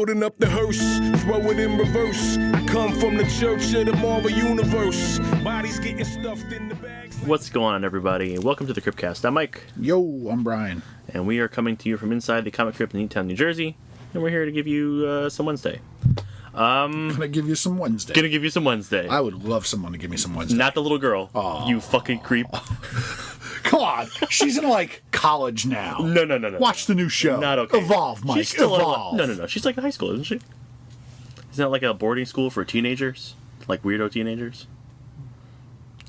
Loading up the hearse, throw it in reverse. I come from the church of the Marvel Universe. Bodies getting stuffed in the bags. What's going on, everybody? Welcome to the Cryptcast. I'm Mike. Yo, I'm Brian. And we are coming to you from inside the Comic Crypt in Newtown, New Jersey. And we're here to give you some Wednesday. Gonna give you some Wednesday. Gonna give you some Wednesday. I would love someone to give me some Wednesday. Not the little girl. Aww. You fucking creep. Come on. She's in, like, college now. No. Watch the new show. Not okay. Evolve, Mike. She's still Evolve. No. She's like in high school, isn't she? Isn't that like a boarding school for teenagers? Like weirdo teenagers?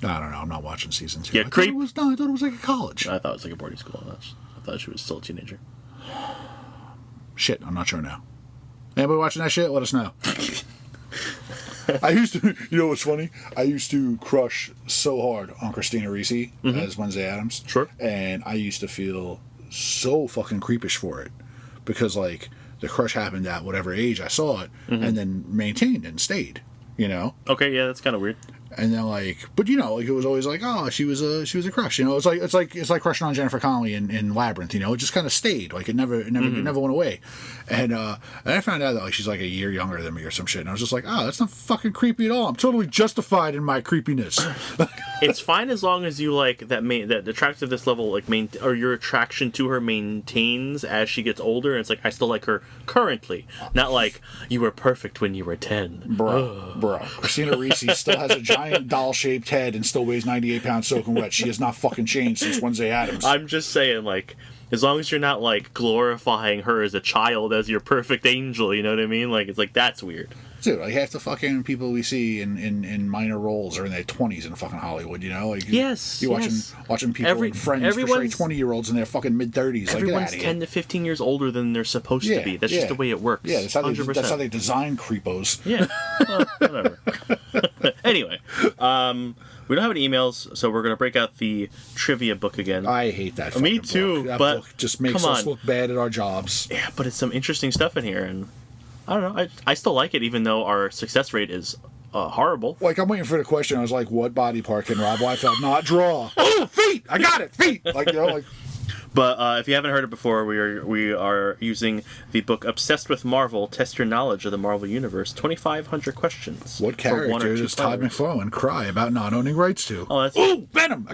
I don't know. I'm not watching season 2. Yeah, creep. I thought it was like a college. I thought it was like a boarding school. I thought she was still a teenager. Shit, I'm not sure now. Anybody watching that shit? Let us know. I used to, you know what's funny? I used to crush so hard on Christina Ricci as Wednesday Addams. Sure. And I used to feel so fucking creepish for it. Because, like, the crush happened at whatever age I saw it, and then maintained and stayed, you know? Okay, yeah, that's kind of weird. And then, like, but you know, like, it was always like, oh, she was a crush, you know. It's like crushing on Jennifer Connelly in Labyrinth, you know. It just kind of stayed, like it never went away. And I found out that, like, she's like a year younger than me or some shit, and I was just like, oh, that's not fucking creepy at all. I'm totally justified in my creepiness. It's fine as long as you like that attractiveness level, like or your attraction to her maintains as she gets older. And it's like I still like her currently, not like you were perfect when you were 10. Bro, Christina Ricci still has a giant doll-shaped head and still weighs 98 pounds soaking wet. She has not fucking changed since Wednesday Addams. I'm just saying, like, as long as you're not like glorifying her as a child as your perfect angel, you know what I mean? Like, it's like that's weird. Dude, like half the fucking people we see in minor roles are in their 20s in fucking Hollywood, you know? Like, yes. You're watching people in Friends portray 20-year-olds in their fucking mid-30s. Everyone's like, 10 to 15 years older than they're supposed to be. That's just the way it works. Yeah, that's how they design creepos. Yeah, well, whatever. Anyway, we don't have any emails, so we're going to break out the trivia book again. I hate that fucking Me too, book. That but book just makes us look bad at our jobs. Yeah, but it's some interesting stuff in here, and I don't know. I still like it, even though our success rate is horrible. Like, I'm waiting for the question. I was like, what body part can Rob Liefeld not draw? Oh, feet! I got it! Feet! Like, you know, like... But if you haven't heard it before, we are using the book Obsessed with Marvel, Test Your Knowledge of the Marvel Universe, 2,500 questions. What character does Todd McFarlane cry about not owning rights to? Oh, that's... Ooh, Venom!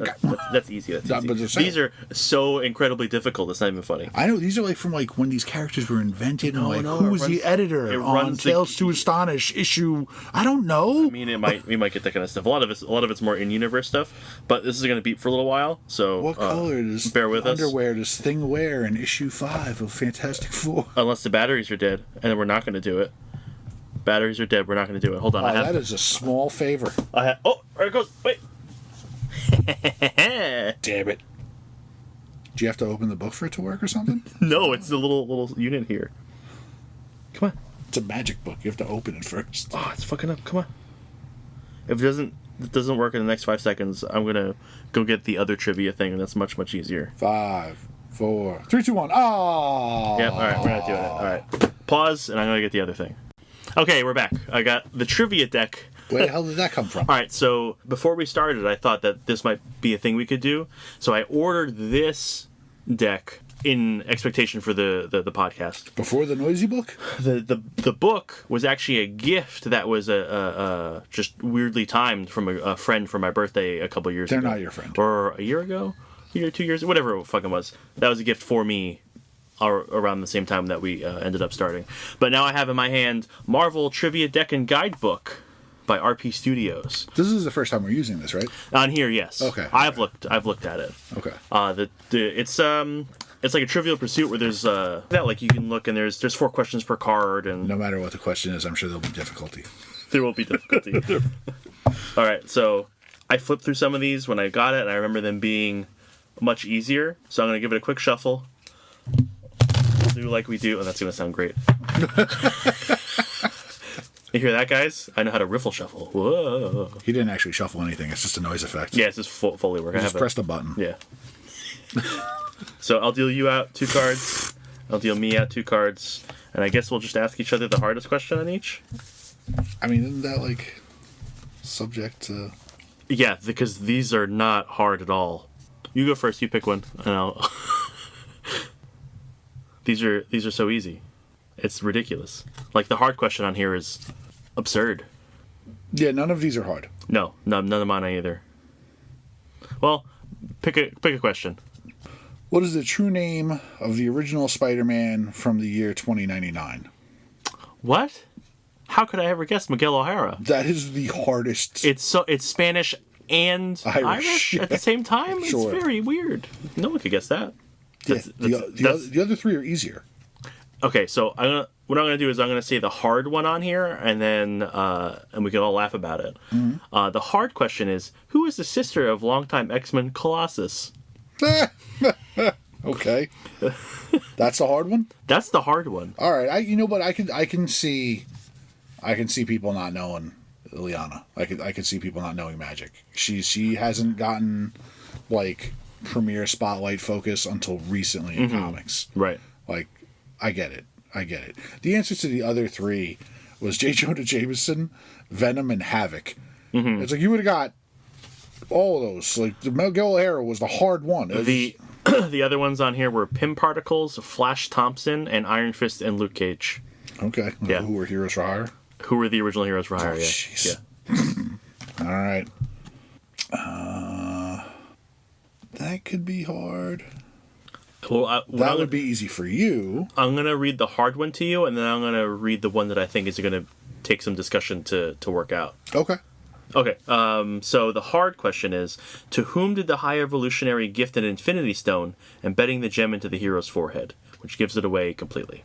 That's easy. These are so incredibly difficult, it's not even funny. I know, these are like from like when these characters were invented, and who was the editor on Tales to Astonish issue? I don't know. I mean, we might get that kind of stuff. A lot of it's more in-universe stuff, but this is going to be for a little while, so what color does bear with underwear does Thing wear in issue 5 of Fantastic Four? Unless the batteries are dead, and then we're not going to do it. Batteries are dead, we're not going to do it. Hold on. That is a small favor. There it goes. Wait. Damn it. Do you have to open the book for it to work or something? No, it's the little unit here. Come on. It's a magic book. You have to open it first. Oh, it's fucking up. Come on. If it doesn't work in the next 5 seconds, I'm going to go get the other trivia thing, and that's much, much easier. 5, 4, 3, 2, 1. Oh! Yep, alright, we're not doing it. Alright. Pause, and I'm going to get the other thing. Okay, we're back. I got the trivia deck. Where the hell did that come from? Alright, so before we started, I thought that this might be a thing we could do. So I ordered this deck in expectation for the podcast. Before the noisy book? The book was actually a gift that was just weirdly timed from a friend for my birthday a couple years ago. They're not your friend. Or a year ago? 2 years, whatever it fucking was. That was a gift for me around the same time that we ended up starting. But now I have in my hand Marvel Trivia Deck and Guidebook by RP Studios. This is the first time we're using this, right? On here, yes. Okay. I've looked at it. Okay. It's like a Trivial Pursuit where there's like you can look and there's 4 questions per card, and no matter what the question is, I'm sure there'll be difficulty. There will be difficulty. All right, so I flipped through some of these when I got it, and I remember them being much easier. So I'm going to give it a quick shuffle. We'll do like we do, and that's going to sound great. You hear that, guys? I know how to riffle shuffle. Whoa. He didn't actually shuffle anything. It's just a noise effect. Yeah, it's just Foley work. You just pressed a button. Yeah. So I'll deal you out 2 cards. I'll deal me out 2 cards. And I guess we'll just ask each other the hardest question on each. I mean, isn't that, like, subject to... Yeah, because these are not hard at all. You go first. You pick one, and I'll... These are so easy. It's ridiculous. Like, the hard question on here is absurd. Yeah, none of these are hard. No, none of mine either. Well, pick a question. What is the true name of the original Spider-Man from the year 2099? What? How could I ever guess Miguel O'Hara? That is the hardest. It's Spanish and Irish at the same time? Sure. It's very weird. No one could guess that. The other three are easier. Okay, so what I'm gonna do is I'm gonna say the hard one on here, and then and we can all laugh about it. Mm-hmm. The hard question is, who is the sister of longtime X-Men Colossus? Okay, that's the hard one. That's the hard one. All right, I can see people not knowing Liana. I could see people not knowing Magic. She hasn't gotten like premier spotlight focus until recently in comics. Right. Like, I get it. The answer to the other three was J. Jonah Jameson, Venom, and Havoc. Mm-hmm. It's like you would have got all of those. Like, the Miguel O'Hara was the hard one. The other ones on here were Pym Particles, Flash Thompson, and Iron Fist and Luke Cage. Okay. Yeah. Who were Heroes for Hire? Who were the original Heroes for Hire? Jeez. Yeah. All right. That could be hard. Well, that would be easy for you. I'm going to read the hard one to you, and then I'm going to read the one that I think is going to take some discussion to work out. Okay. Okay, so the hard question is, to whom did the High Evolutionary gift an Infinity Stone, embedding the gem into the hero's forehead, which gives it away completely?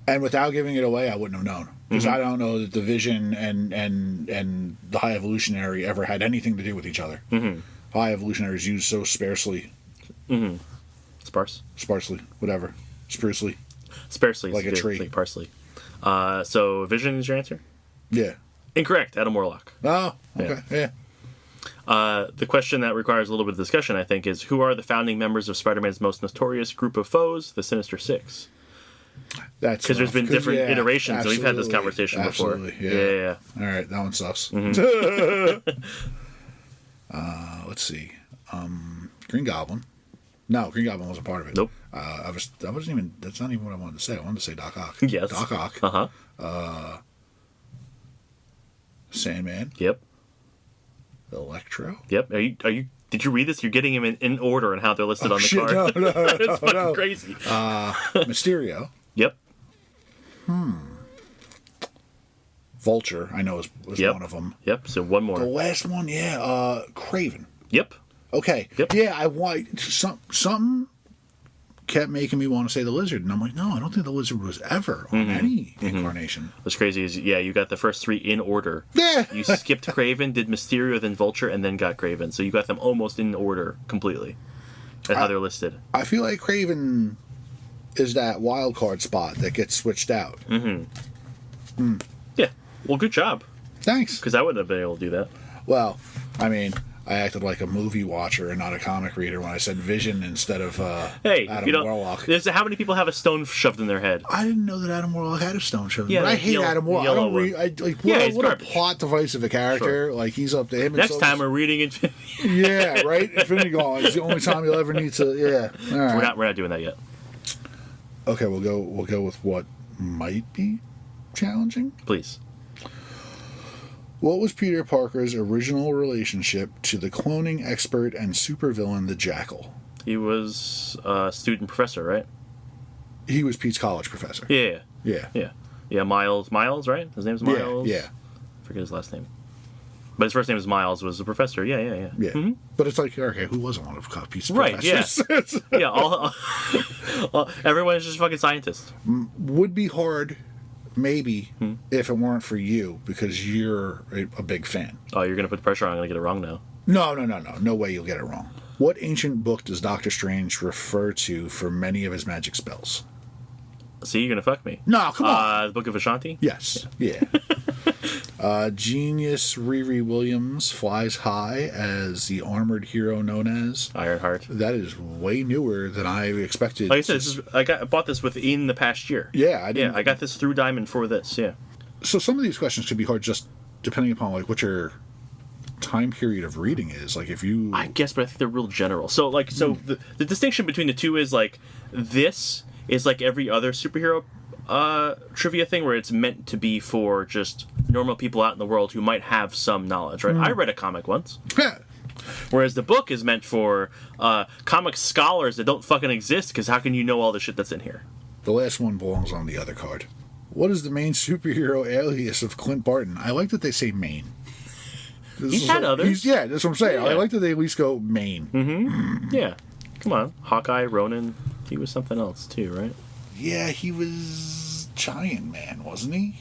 And without giving it away, I wouldn't have known. Because I don't know that the Vision and the High Evolutionary ever had anything to do with each other. Mm-hmm. High Evolutionary is used so sparsely. Mm-hmm. Sparsely, whatever. Sparsely. Like a tree. Like parsley. So Vision is your answer? Yeah. Incorrect. Adam Warlock. Oh, okay. Yeah. The question that requires a little bit of discussion, I think, is who are the founding members of Spider-Man's most notorious group of foes, the Sinister Six? That's because there's been different iterations, and we've had this conversation before. Yeah. All right, that one sucks. Mm-hmm. Let's see. Green Goblin. No, Green Goblin wasn't part of it. Nope. That's not even what I wanted to say. I wanted to say Doc Ock. Yes. Doc Ock. Uh-huh. Sandman. Yep. Electro. Yep. Did you read this? You're getting them in order and how they're listed on the card. No, it's fucking crazy. Mysterio. Yep. Vulture, I know, was one of them. Yep. So one more. The last one, Kraven. Yep. Okay. Yep. Yeah, I want something kept making me want to say the Lizard, and I'm like, no, I don't think the Lizard was ever on any incarnation. What's crazy is, you got the first three in order. Yeah. You skipped Kraven, did Mysterio, then Vulture, and then got Kraven. So you got them almost in order completely. That's how they're listed. I feel like Kraven is that wild card spot that gets switched out. Mm-hmm. Yeah. Well, good job. Thanks. Because I wouldn't have been able to do that. Well, I mean, I acted like a movie watcher and not a comic reader when I said Vision instead of Adam Warlock. How many people have a stone shoved in their head? I didn't know that Adam Warlock had a stone shoved. Yeah, but I hate Adam Warlock. What a plot device of a character. Sure. Like, he's up to him. Next time we're reading Infinity. Yeah, right. Infinity Gauntlet is the only time you'll ever need to. Yeah. All right. We're not doing that yet. Okay, we'll go with what might be challenging. Please. What was Peter Parker's original relationship to the cloning expert and supervillain, the Jackal? He was a student professor, right? He was Pete's college professor. Yeah. Miles, right? His name's Miles. Yeah. Forget his last name. But his first name is Miles. Was a professor. Yeah. Mm-hmm. But it's like, okay, who wasn't one of Pete's professors? Right. Yeah. All everyone is just fucking scientists. Would be hard. Maybe if it weren't for you, because you're a big fan. Oh, you're going to put pressure on. I'm going to get it wrong now. No. No way you'll get it wrong. What ancient book does Doctor Strange refer to for many of his magic spells? See, you're going to fuck me. No, come on. The Book of Ashanti? Yes. Yeah. Genius Riri Williams flies high as the armored hero known as Ironheart. That is way newer than I expected. Like I said, I bought this within the past year. Yeah, I got this through Diamond for this. Yeah. So some of these questions could be hard, just depending upon like what your time period of reading is. Like if you, I guess, but I think they're real general. So the distinction between the two is like this is like every other superhero trivia thing where it's meant to be for just normal people out in the world who might have some knowledge, right? I read a comic once. Whereas the book is meant for comic scholars that don't fucking exist, because how can you know all the shit that's in here? The last one belongs on the other card. What is the main superhero alias of Clint Barton? I like that they say Maine. He's had others. Yeah, that's what I'm saying. Yeah. I like that they at least go Maine. Mm-hmm. Yeah. Come on. Hawkeye, Ronin. He was something else, too, right? Yeah, he was Giant Man, wasn't he?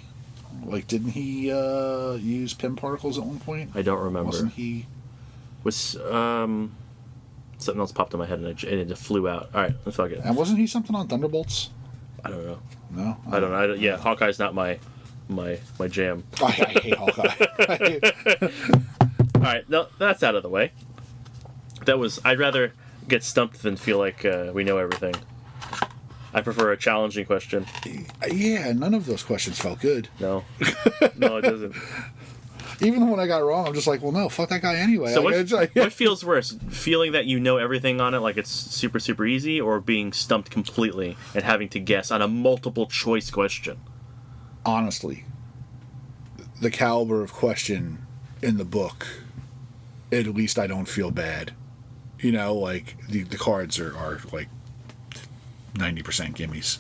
Like, didn't he use Pym particles at one point? I don't remember. Wasn't he? Was something else popped in my head and it just flew out. All right, let's fuck it. And wasn't he something on Thunderbolts? I don't know. No, I don't know. Yeah, Hawkeye's not my jam. I hate Hawkeye. All right, no, that's out of the way. I'd rather get stumped than feel like we know everything. I prefer a challenging question. Yeah, none of those questions felt good. No, no, it doesn't. Even the one I got wrong, I'm just like, well, no, fuck that guy anyway. So what feels worse? Feeling that you know everything on it, like it's super, super easy, or being stumped completely and having to guess on a multiple choice question? Honestly, the caliber of question in the book, at least I don't feel bad. You know, like, the cards are like 90% gimmies.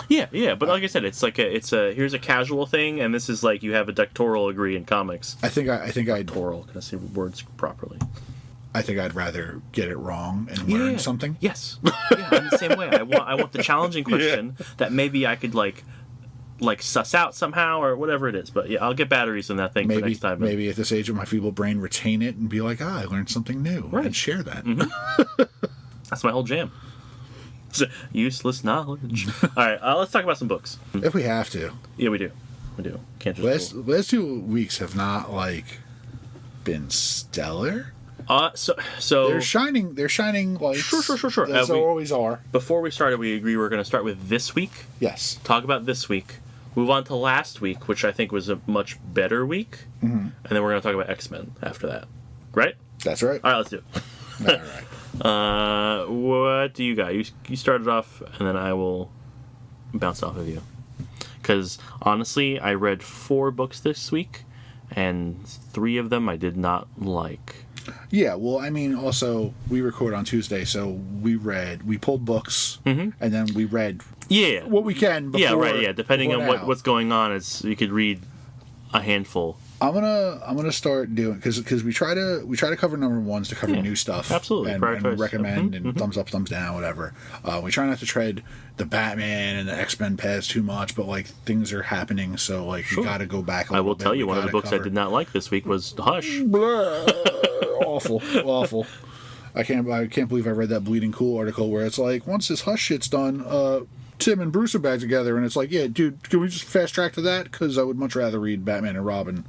Yeah, but like I said, it's here's a casual thing, and this is like you have a doctoral degree in comics. I think I'd Doctoral, can I say words properly? I think I'd rather get it wrong and learn something. Yes, yeah, I'm the same way. I want the challenging question that maybe I could like suss out somehow or whatever it is. But yeah, I'll get batteries in that thing for next time. Maybe at this age of my feeble brain, retain it and be like, I learned something new, and share that. Mm-hmm. That's my whole jam. Useless knowledge. All right, let's talk about some books. If we have to. Yeah, we do. Can't just last 2 weeks have not been stellar. So they're shining lights. Sure. As they always are. Before we started, we agree we're going to start with this week. Yes. Talk about this week. Move on to last week, which I think was a much better week, and then we're going to talk about X-Men after that. Right? That's right. All right, let's do it. All right. What do you got? You started off, and then I will bounce off of you. Because honestly, I read 4 books this week, and 3 of them I did not like. Yeah, well, I mean, also, we record on Tuesday, so we pulled books, and then we read what we can before. Yeah, right, yeah. Depending on what's going on, you could read a handful. I'm gonna start doing, because we try to cover number ones to cover new stuff, absolutely, and recommend and thumbs up, thumbs down, whatever. We try not to tread the Batman and the X-Men paths too much, but things are happening, so we got to go back. I will tell you, one of the books I did not like this week was Hush. Awful. I can't believe I read that Bleeding Cool article where it's like, once this Hush shit's done, Tim and Bruce are back together, and it's like, yeah, dude, can we just fast track to that? Because I would much rather read Batman and Robin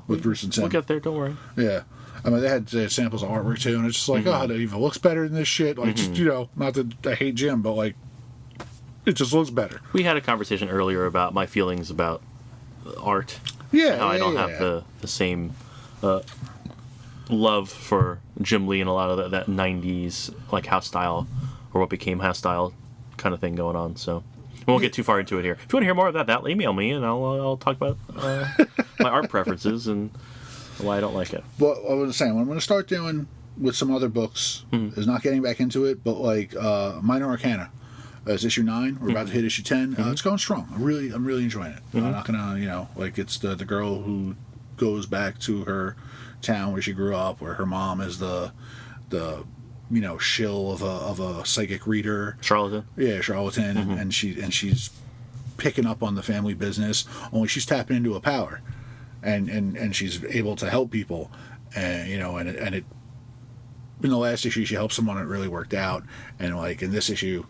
with Bruce and Tim. We'll get there, don't worry. Yeah. I mean, they had samples of artwork, too, and it's just like, it even looks better than this shit. Just, not that I hate Jim, but, it just looks better. We had a conversation earlier about my feelings about art. Yeah. How I don't have the same love for Jim Lee and a lot of that 90s, house style, or what became house style kind of thing going on, so we won't get too far into it here. If you want to hear more of that, email me and I'll talk about my art preferences and why I don't like it. But I was saying, what I'm going to start doing with some other books is not getting back into it, but Minor Arcana. It's issue 9. We're about to hit issue 10. It's going strong. I'm really enjoying it. I'm not gonna, it's the girl who goes back to her town where she grew up, where her mom is the shill of a psychic reader, charlatan. Yeah, charlatan, and she's picking up on the family business. Only she's tapping into a power, and she's able to help people, and it. In the last issue, she helped someone. It really worked out, and in this issue,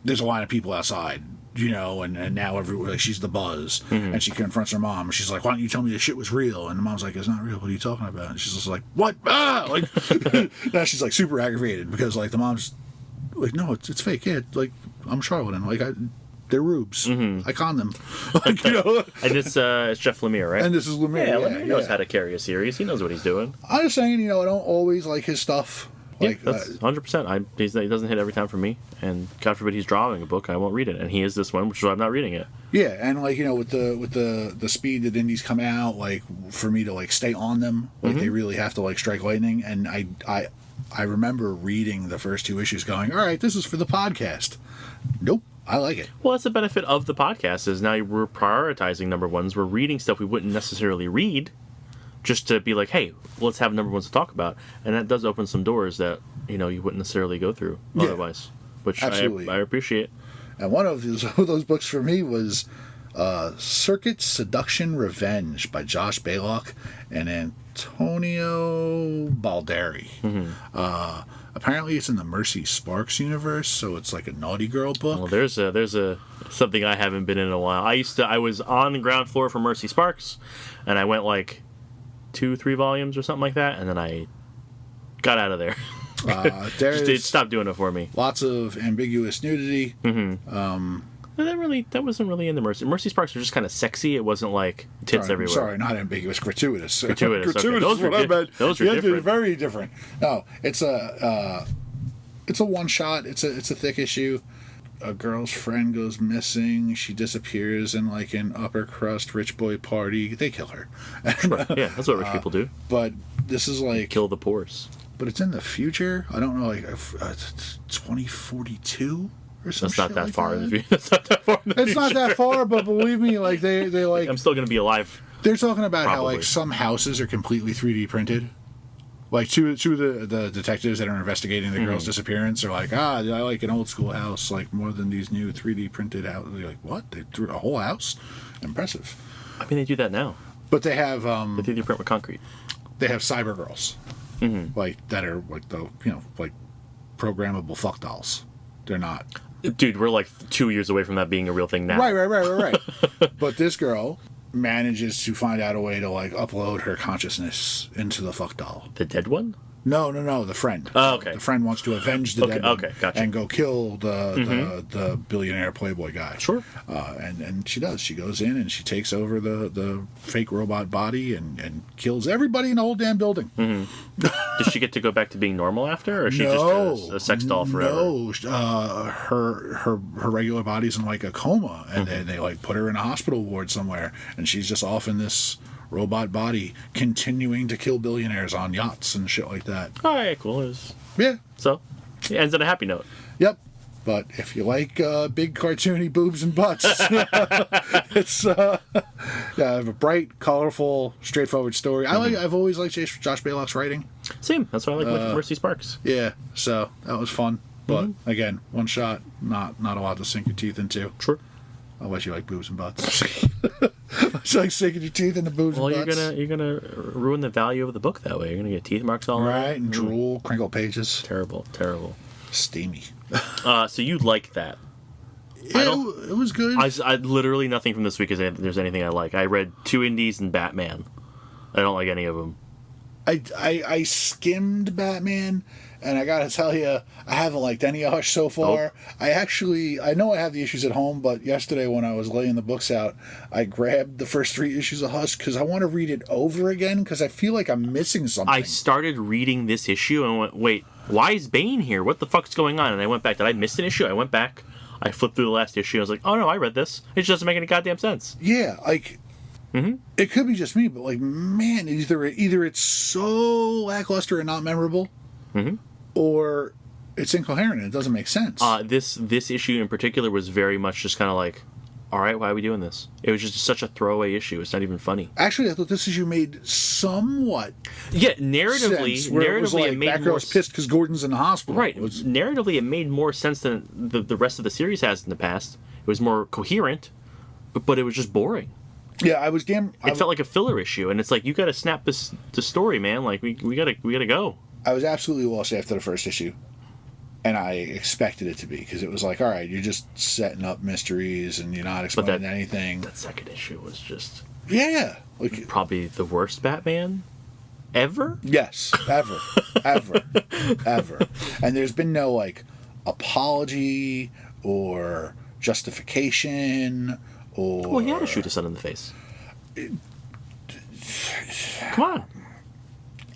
there's a line of people outside. And now everywhere she's the buzz, and she confronts her mom. And she's like, "Why don't you tell me this shit was real?" And the mom's like, "It's not real. What are you talking about?" And she's just like, "What?" Now she's sigsuper aggravated because the mom's like, "No, it's fake. Yeah, I'm charlatan. They're rubes. I con them." And it's Jeff Lemire, right? And this is Lemire. Yeah, Lemire knows how to carry a series. He knows what he's doing. I'm just saying, I don't always like his stuff. Like, that's 100%. He doesn't hit every time for me, and God forbid he's drawing a book, I won't read it. And he is this one, which is why I'm not reading it. yeah, and like, you know, with the speed that indies come out, like for me to like stay on them, like they really have to like strike lightning. And I remember reading the first 2 issues, going, all right, this is for the podcast. Nope, I like it. Well, that's the benefit of the podcast, is now we're prioritizing number ones. We're reading stuff we wouldn't necessarily read, just to be like, hey, let's have number ones to talk about. And that does open some doors that, you know, you wouldn't necessarily go through otherwise, which I appreciate. And one of those books for me was Circuit Seduction Revenge by Josh Baylock and Antonio Balderi. Apparently it's in the Mercy Sparks universe, so it's like a naughty girl book. Well, there's a something I haven't been in a while. I was on the ground floor for Mercy Sparks, and I went like 2-3 volumes or something like that, and then I got out of there. It stopped doing it for me. Lots of ambiguous nudity. That wasn't really in the Mercy Sparks were just kind of sexy. It wasn't like tits everywhere. Sorry, not ambiguous. Gratuitous. Gratuitous. Okay. Those were different. Those are different. Very different. No, it's a one shot. It's a thick issue. A girl's friend goes missing. She disappears in like an upper crust rich boy party. They kill her. Sure. Yeah, that's what rich people do. But this is like kill the pores. But it's in the future. I don't know, like 2042 or something. That's not that far in the future. That's not that far in the future. It's not that far, but believe me, like they like. I'm still gonna be alive. They're talking about Probably. how like some houses are completely 3D printed. Like two of the detectives that are investigating the girl's disappearance are like, I like an old school house like more than these new 3D printed houses. They're like, what? They threw a whole house? Impressive. I mean, they do that now. But they have They 3D print with concrete. They have cyber girls, like that are like the like programmable fuck dolls. They're not. Dude, we're like 2 years away from that being a real thing now. Right. But this girl manages to find out a way to like upload her consciousness into the fuck doll. The dead one? No, the friend. Oh, okay. The friend wants to avenge the dead one gotcha. and go kill the billionaire playboy guy. Sure. And she does. She goes in and she takes over the fake robot body and kills everybody in the whole damn building. Does she get to go back to being normal after, or is she just a sex doll forever? No, her regular body's in like a coma, and then they like put her in a hospital ward somewhere, and she's just off in this robot body continuing to kill billionaires on yachts and shit like that. Oh, yeah, cool. Yeah. So, it ends on a happy note. Yep. But if you like big cartoony boobs and butts, it's a bright, colorful, straightforward story. I've always liked Josh Baylock's writing. Same. That's why I like Mercy Sparks. Yeah. So that was fun. But again, one shot, not a lot to sink your teeth into. Sure. Unless you like boobs and butts. It's like sinking your teeth into boobs and butts. Well, you're gonna ruin the value of the book that way. You're gonna get teeth marks all over. Right, and drool, crinkle pages. Terrible. Steamy. So you like that? Yeah, it was good. I literally nothing from this week there's anything I like. I read 2 indies and Batman. I don't like any of them. I skimmed Batman, and I gotta tell you, I haven't liked any of Hush so far. Nope. I know I have the issues at home, but yesterday when I was laying the books out, I grabbed the first 3 issues of Hush because I want to read it over again because I feel like I'm missing something. I started reading this issue and went, wait, why is Bane here? What the fuck's going on? And I went back. Did I miss an issue? I went back. I flipped through the last issue. I was like, oh no, I read this. It just doesn't make any goddamn sense. Yeah, like... It could be just me, but like, man, either it's so lackluster and not memorable, or it's incoherent and it doesn't make sense. This issue in particular was very much just kind of like, all right, why are we doing this? It was just such a throwaway issue. It's not even funny. Actually, I thought this issue made somewhat narratively, sense, where it was like, it made Batgirl's pissed because Gordon's in the hospital. Right. Narratively, it made more sense than the rest of the series has in the past. It was more coherent, but it was just boring. Yeah, It felt like a filler issue, and it's like, you got to snap the story, man. Like we gotta go. I was absolutely lost after the first issue, and I expected it to be because it was like, all right, you're just setting up mysteries and you're not explaining anything. That second issue was just like probably the worst Batman ever. Yes, ever. And there's been no like apology or justification. Well, he had to shoot his son in the face. Come on.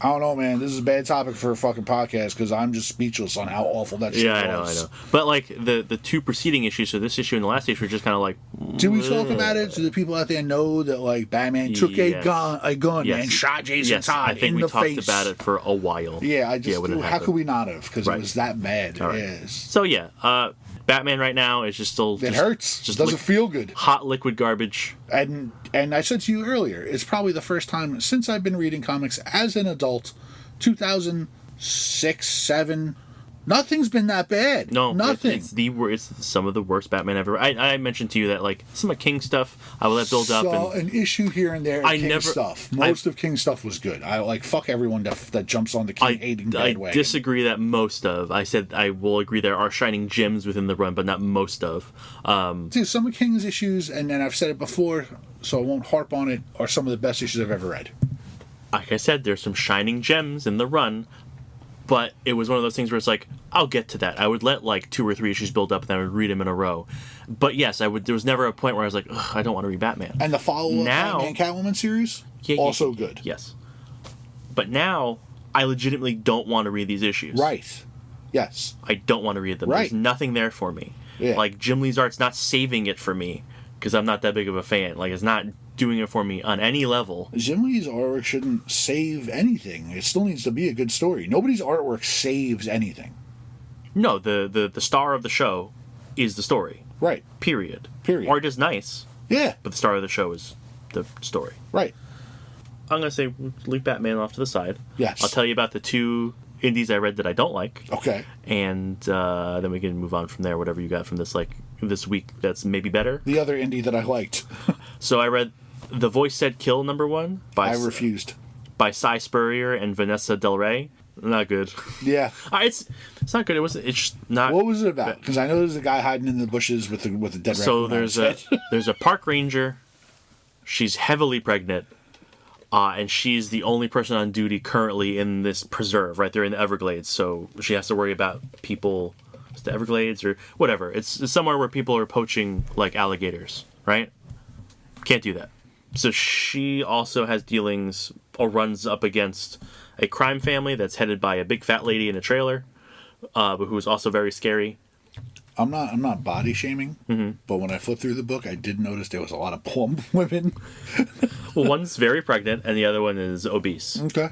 I don't know, man. This is a bad topic for a fucking podcast because I'm just speechless on how awful that shit was. I know. But, like, the two preceding issues, so this issue and the last issue, were just kind of like... Did we talk about it? Do the people out there know that, like, Batman took a gun and shot Jason Todd in the face? I think we talked about it for a while. Yeah, how could we not have? Because it was that bad. Right. Yes. So, Batman right now is just still... It hurts. Just doesn't feel good. Hot liquid garbage. And I said to you earlier, it's probably the first time since I've been reading comics as an adult, 2006, 7, nothing's been that bad. No, nothing. It's some of the worst Batman ever. I mentioned to you that, like, some of King stuff I will let build up. So an issue here and there. King stuff. Most of King stuff was good. I like fuck everyone that jumps on the King hating bandwagon. I disagree that most of. I said I will agree there are shining gems within the run, but not most of. Dude, some of King's issues, and then I've said it before, so I won't harp on it, are some of the best issues I've ever read. Like I said, there's some shining gems in the run. But it was one of those things where it's like, I'll get to that. I would let like 2 or 3 issues build up and then I would read them in a row. But yes, I would. There was never a point where I was like, I don't want to read Batman. And the follow-up Batman Catwoman series, also good. Yes. But now, I legitimately don't want to read these issues. Right. Yes. I don't want to read them. Right. There's nothing there for me. Yeah. Like, Jim Lee's art's not saving it for me because I'm not that big of a fan. Like, it's not doing it for me on any level. Jim Lee's artwork shouldn't save anything. It still needs to be a good story. Nobody's artwork saves anything. No, the star of the show is the story. Right. Period. Art is nice. Yeah. But the star of the show is the story. Right. I'm going to say leave Batman off to the side. Yes. I'll tell you about the 2 indies I read that I don't like. Okay. And then we can move on from there, whatever you got from this week that's maybe better. The other indie that I liked. So I read The Voice Said Kill #1. I refused. By Cy Spurrier and Vanessa Del Rey. Not good. Yeah. It's not good. It's just not. What was it about? Because I know there's a guy hiding in the bushes with a dead raccoon. So there's a park ranger. She's heavily pregnant. And she's the only person on duty currently in this preserve, right? They're in the Everglades, so she has to worry about people. It's the Everglades or whatever. It's somewhere where people are poaching, like, alligators, right? Can't do that. So she also has dealings or runs up against a crime family that's headed by a big fat lady in a trailer, who is also very scary. I'm not body shaming, but when I flipped through the book, I did notice there was a lot of plump women. Well, one's very pregnant, and the other one is obese. Okay.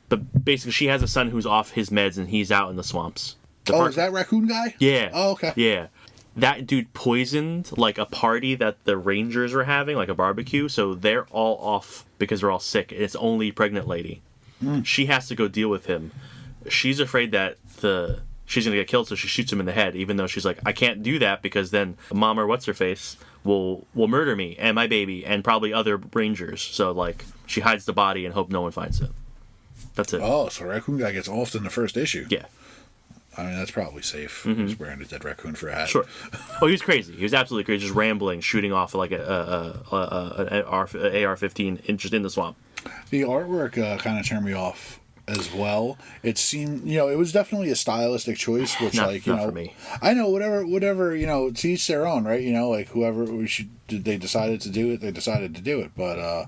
But basically, she has a son who's off his meds, and he's out in the swamps. Is that raccoon guy? Yeah. Oh, okay. Yeah. That dude poisoned, like, a party that the Rangers were having, like a barbecue, so they're all off because they're all sick. It's only pregnant lady. She has to go deal with him. She's afraid that she's going to get killed, so she shoots him in the head, even though she's like, I can't do that because then Mom or What's-Her-Face will murder me and my baby and probably other Rangers. So, like, she hides the body and hope no one finds it. That's it. Oh, so Raccoon Guy gets offed in the first issue. Yeah. I mean, that's probably safe. He's wearing a dead raccoon for a hat. Sure. Oh, he was crazy. He was absolutely crazy, just rambling, shooting off like an AR-15 just in the swamp. The artwork kind of turned me off as well. It seemed, it was definitely a stylistic choice, which, not for me. I know whatever, to each their own, right? Like whoever they decided to do it, they decided to do it. But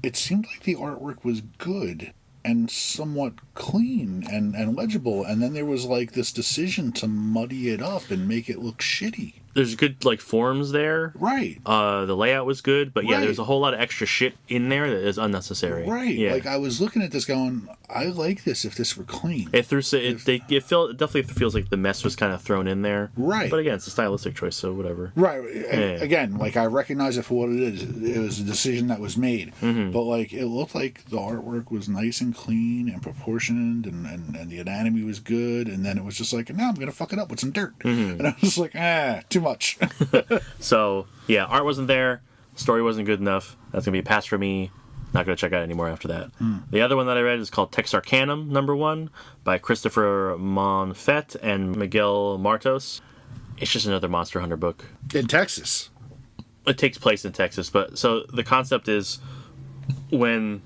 it seemed like the artwork was good and somewhat clean and legible, and then there was like this decision to muddy it up and make it look shitty. There's good, like, forms there. Right. The layout was good, but yeah, there's a whole lot of extra shit in there that is unnecessary. Right. Yeah. Like, I was looking at this going, I like this if this were clean. It definitely feels like the mess was kind of thrown in there. Right. But again, it's a stylistic choice, so whatever. Right. Yeah. Again, like, I recognize it for what it is. It was a decision that was made. But, like, it looked like the artwork was nice and clean and proportioned and the anatomy was good. And then it was just like, now I'm going to fuck it up with some dirt. And I was like, too much. So, yeah, art wasn't there. Story wasn't good enough. That's going to be a pass for me. Not going to check out anymore after that. The other one that I read is called Texarkanum #1 by Christopher Monfett and Miguel Martos. It's just another Monster Hunter book. In Texas. It takes place in Texas, but so the concept is when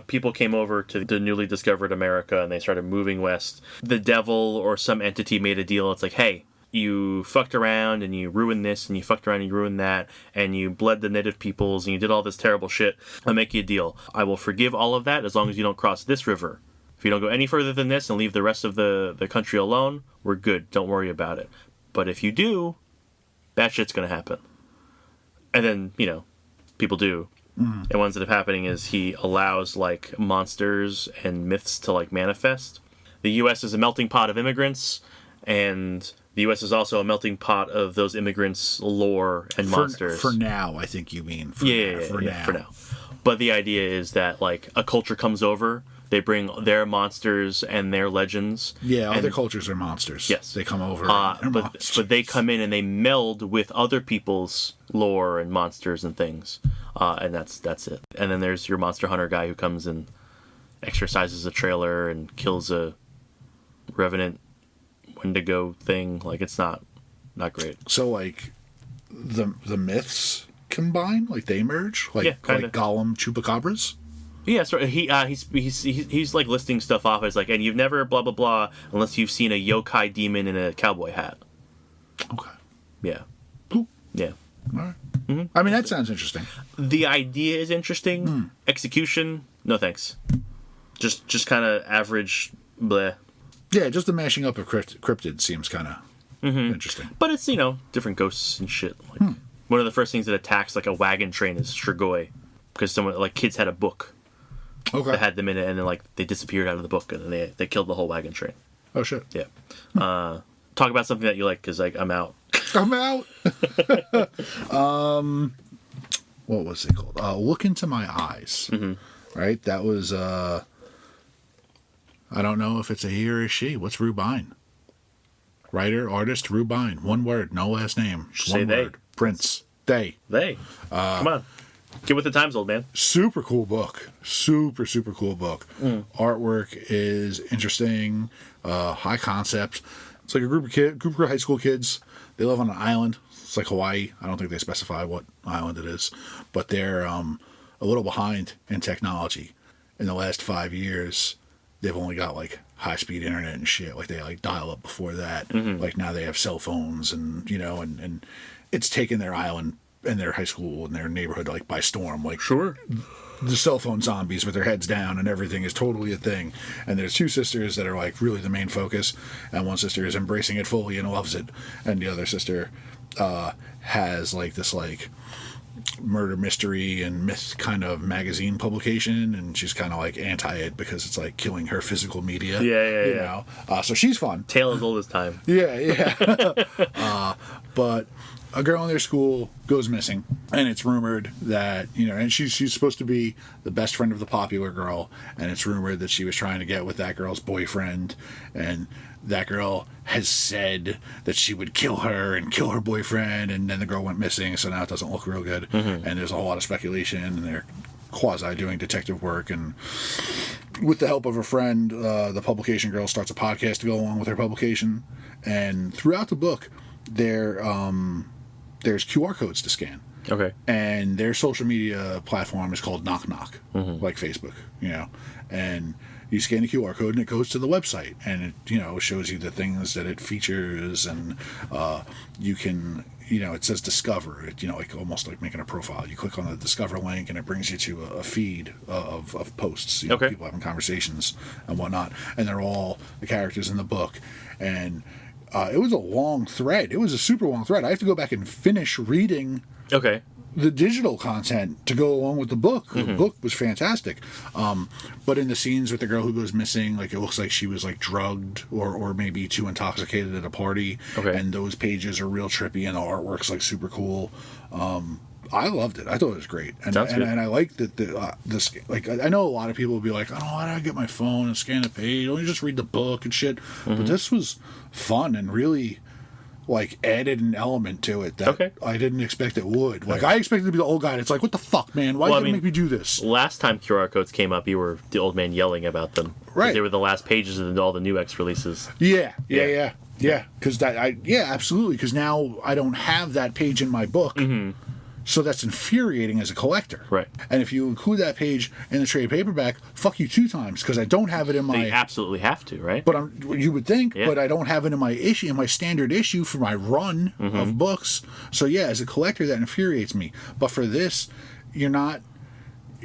people came over to the newly discovered America and they started moving west, the devil or some entity made a deal. It's like, hey, you fucked around and you ruined this and you fucked around and you ruined that and you bled the native peoples and you did all this terrible shit. I'll make you a deal. I will forgive all of that as long as you don't cross this river If you don't go any further than this and leave the rest of the country alone, we're good. Don't worry about it. But if you do, bad shit's going to happen. And then, people do. And what ends up happening is he allows, like, monsters and myths to, like, manifest. The U.S. is a melting pot of immigrants, and the U.S. is also a melting pot of those immigrants' lore and monsters. For now, I think you mean. For now. But the idea is that, like, a culture comes over, they bring their monsters and their legends. Yeah, other cultures are monsters. Yes. They come over but they come in and they meld with other people's lore and monsters and things. And that's it. And then there's your Monster Hunter guy who comes and exercises a trailer and kills a Revenant Wendigo thing. Like, it's not great. So, like, the myths combine? Like, they merge? Like, yeah, like Gollum Chupacabras? Yeah, so he's like listing stuff off as like, and you've never blah blah blah unless you've seen a yokai demon in a cowboy hat. Okay. Yeah. Cool. Yeah. All right. Mm-hmm. I mean, that sounds interesting. The idea is interesting. Execution, no thanks. Just kind of average, bleh. Yeah, just the mashing up of cryptids seems kind of interesting. But it's different ghosts and shit. Like one of the first things that attacks like a wagon train is Strigoi, because someone like kids had a book. Okay. That had them in it, and then like they disappeared out of the book, and then they killed the whole wagon train. Oh shit! Yeah. Talk about something that you like, because like I'm out. I'm out. What was it called? Look Into My Eyes. Right. That was. I don't know if it's a he or a she. What's Rubine? Writer, artist, Rubine. One word, no last name. Say they. Word. Prince. They. Come on. Get with the times, old man. Super cool book. Super cool book. Artwork is interesting. High concept. It's like a group of high school kids. They live on an island. It's like Hawaii. I don't think they specify what island it is, but they're a little behind in technology. In the last 5 years, they've only got like high-speed internet and shit. Like they like dial up before that. Like now they have cell phones and and it's taken their island and their high school and their neighborhood like by storm. Like Sure. The cell phone zombies with their heads down and everything is totally a thing. And there's two sisters that are like really the main focus, and one sister is embracing it fully and loves it, and the other sister has like this like murder mystery and myth kind of magazine publication, and she's kind of like anti it because it's like killing her physical media. Yeah. So she's fun. Tale as old as time. Yeah. But a girl in their school goes missing, and it's rumored that and she's supposed to be the best friend of the popular girl, and it's rumored that she was trying to get with that girl's boyfriend, and that girl has said that she would kill her and kill her boyfriend, and then the girl went missing, so now it doesn't look real good. And there's a whole lot of speculation, and they're quasi doing detective work, and with the help of a friend, the publication girl starts a podcast to go along with her publication, and throughout the book there's QR codes to scan. Okay. And their social media platform is called Knock Knock, like Facebook, and you scan the QR code and it goes to the website, and it shows you the things that it features, and you can it says discover it, like almost like making a profile. You click on the discover link and it brings you to a feed of posts, okay. People having conversations and whatnot, and they're all the characters in the book. And it was a long thread. It was a super long thread. I have to go back and finish reading the digital content to go along with the book. The book was fantastic. But in the scenes with the girl who goes missing, like it looks like she was like drugged or maybe too intoxicated at a party. Okay. And those pages are real trippy, and the artwork's like super cool. I loved it. I thought it was great, and I like that this. Like, I know a lot of people will be like, "Oh, why do I get my phone and scan a page? Don't you just read the book and shit?" But this was fun and really, like, added an element to it that I didn't expect it would. Like, I expected to be the old guy. It's like, what the fuck, man? Why did you make me do this? Last time QR codes came up, you were the old man yelling about them. Right. They were the last pages of all the new X releases. Yeah. Because absolutely. Because now I don't have that page in my book. So that's infuriating as a collector. Right. And if you include that page in the trade paperback, fuck you 2 times, because I don't have it in my... They absolutely have to, right? But you would think, but I don't have it in my issue, in my standard issue for my run of books. So yeah, as a collector, that infuriates me. But for this, you're not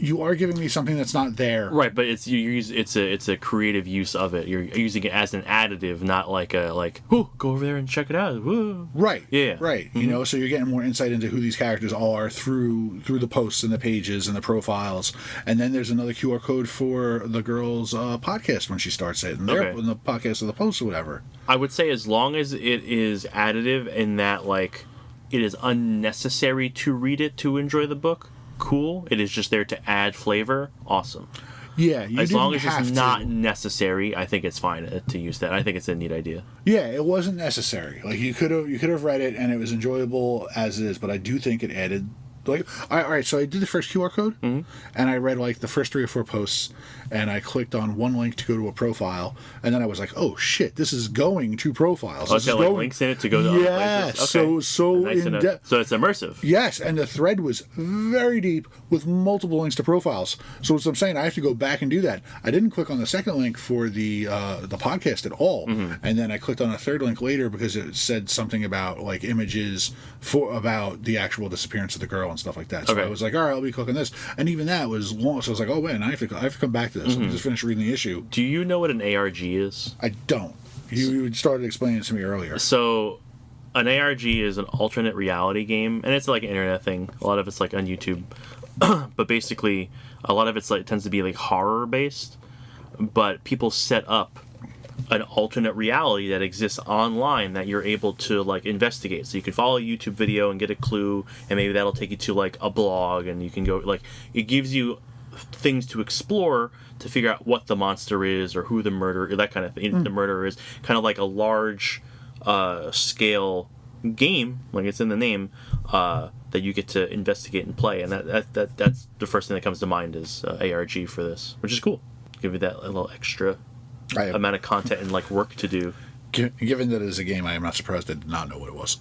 you are giving me something that's not there. Right, but it's a creative use of it. You're using it as an additive, not like go over there and check it out. Woo. Right. Yeah. Right. Mm-hmm. You know, so you're getting more insight into who these characters are through the posts and the pages and the profiles. And then there's another QR code for the girl's podcast when she starts it, and they're in the podcast or the post or whatever. I would say as long as it is additive in that like it is unnecessary to read it to enjoy the book. Cool. It is just there to add flavor. Awesome. Yeah, as long as it's not necessary, I think it's fine to use that. I think it's a neat idea. Yeah, it wasn't necessary. Like you could have read it and it was enjoyable as it is, but I do think it added. Like, all right, so I did the first QR code, and I read like the first 3 or 4 posts, and I clicked on one link to go to a profile, and then I was like, oh shit, this is going to profiles. Oh, it's got like links in it to go to other places. Okay. So nice in depth. So it's immersive. Yes, and the thread was very deep with multiple links to profiles. So what I'm saying, I have to go back and do that. I didn't click on the second link for the podcast at all, and then I clicked on a third link later because it said something about like images about the actual disappearance of the girl and stuff like that. So I was like, all right, I'll be clicking this, and even that was long. So I was like, oh man, I have to come back to this. Let me just finish reading the issue. Do you know what an ARG is? I don't. You started explaining it to me earlier. So an ARG is an alternate reality game, and it's like an internet thing. A lot of it's like on YouTube, but basically a lot of it's like tends to be like horror based, but people set up an alternate reality that exists online that you're able to like investigate. So you can follow a YouTube video and get a clue, and maybe that'll take you to like a blog, and you can go like it gives you things to explore to figure out what the monster is or who the murderer, that kind of thing. The murderer is kind of like a large scale game, like it's in the name, that you get to investigate and play, and that's the first thing that comes to mind is ARG for this, which is cool. Give you that a little extra amount of content and like work to do. Given that it is a game, I am not surprised I did not know what it was.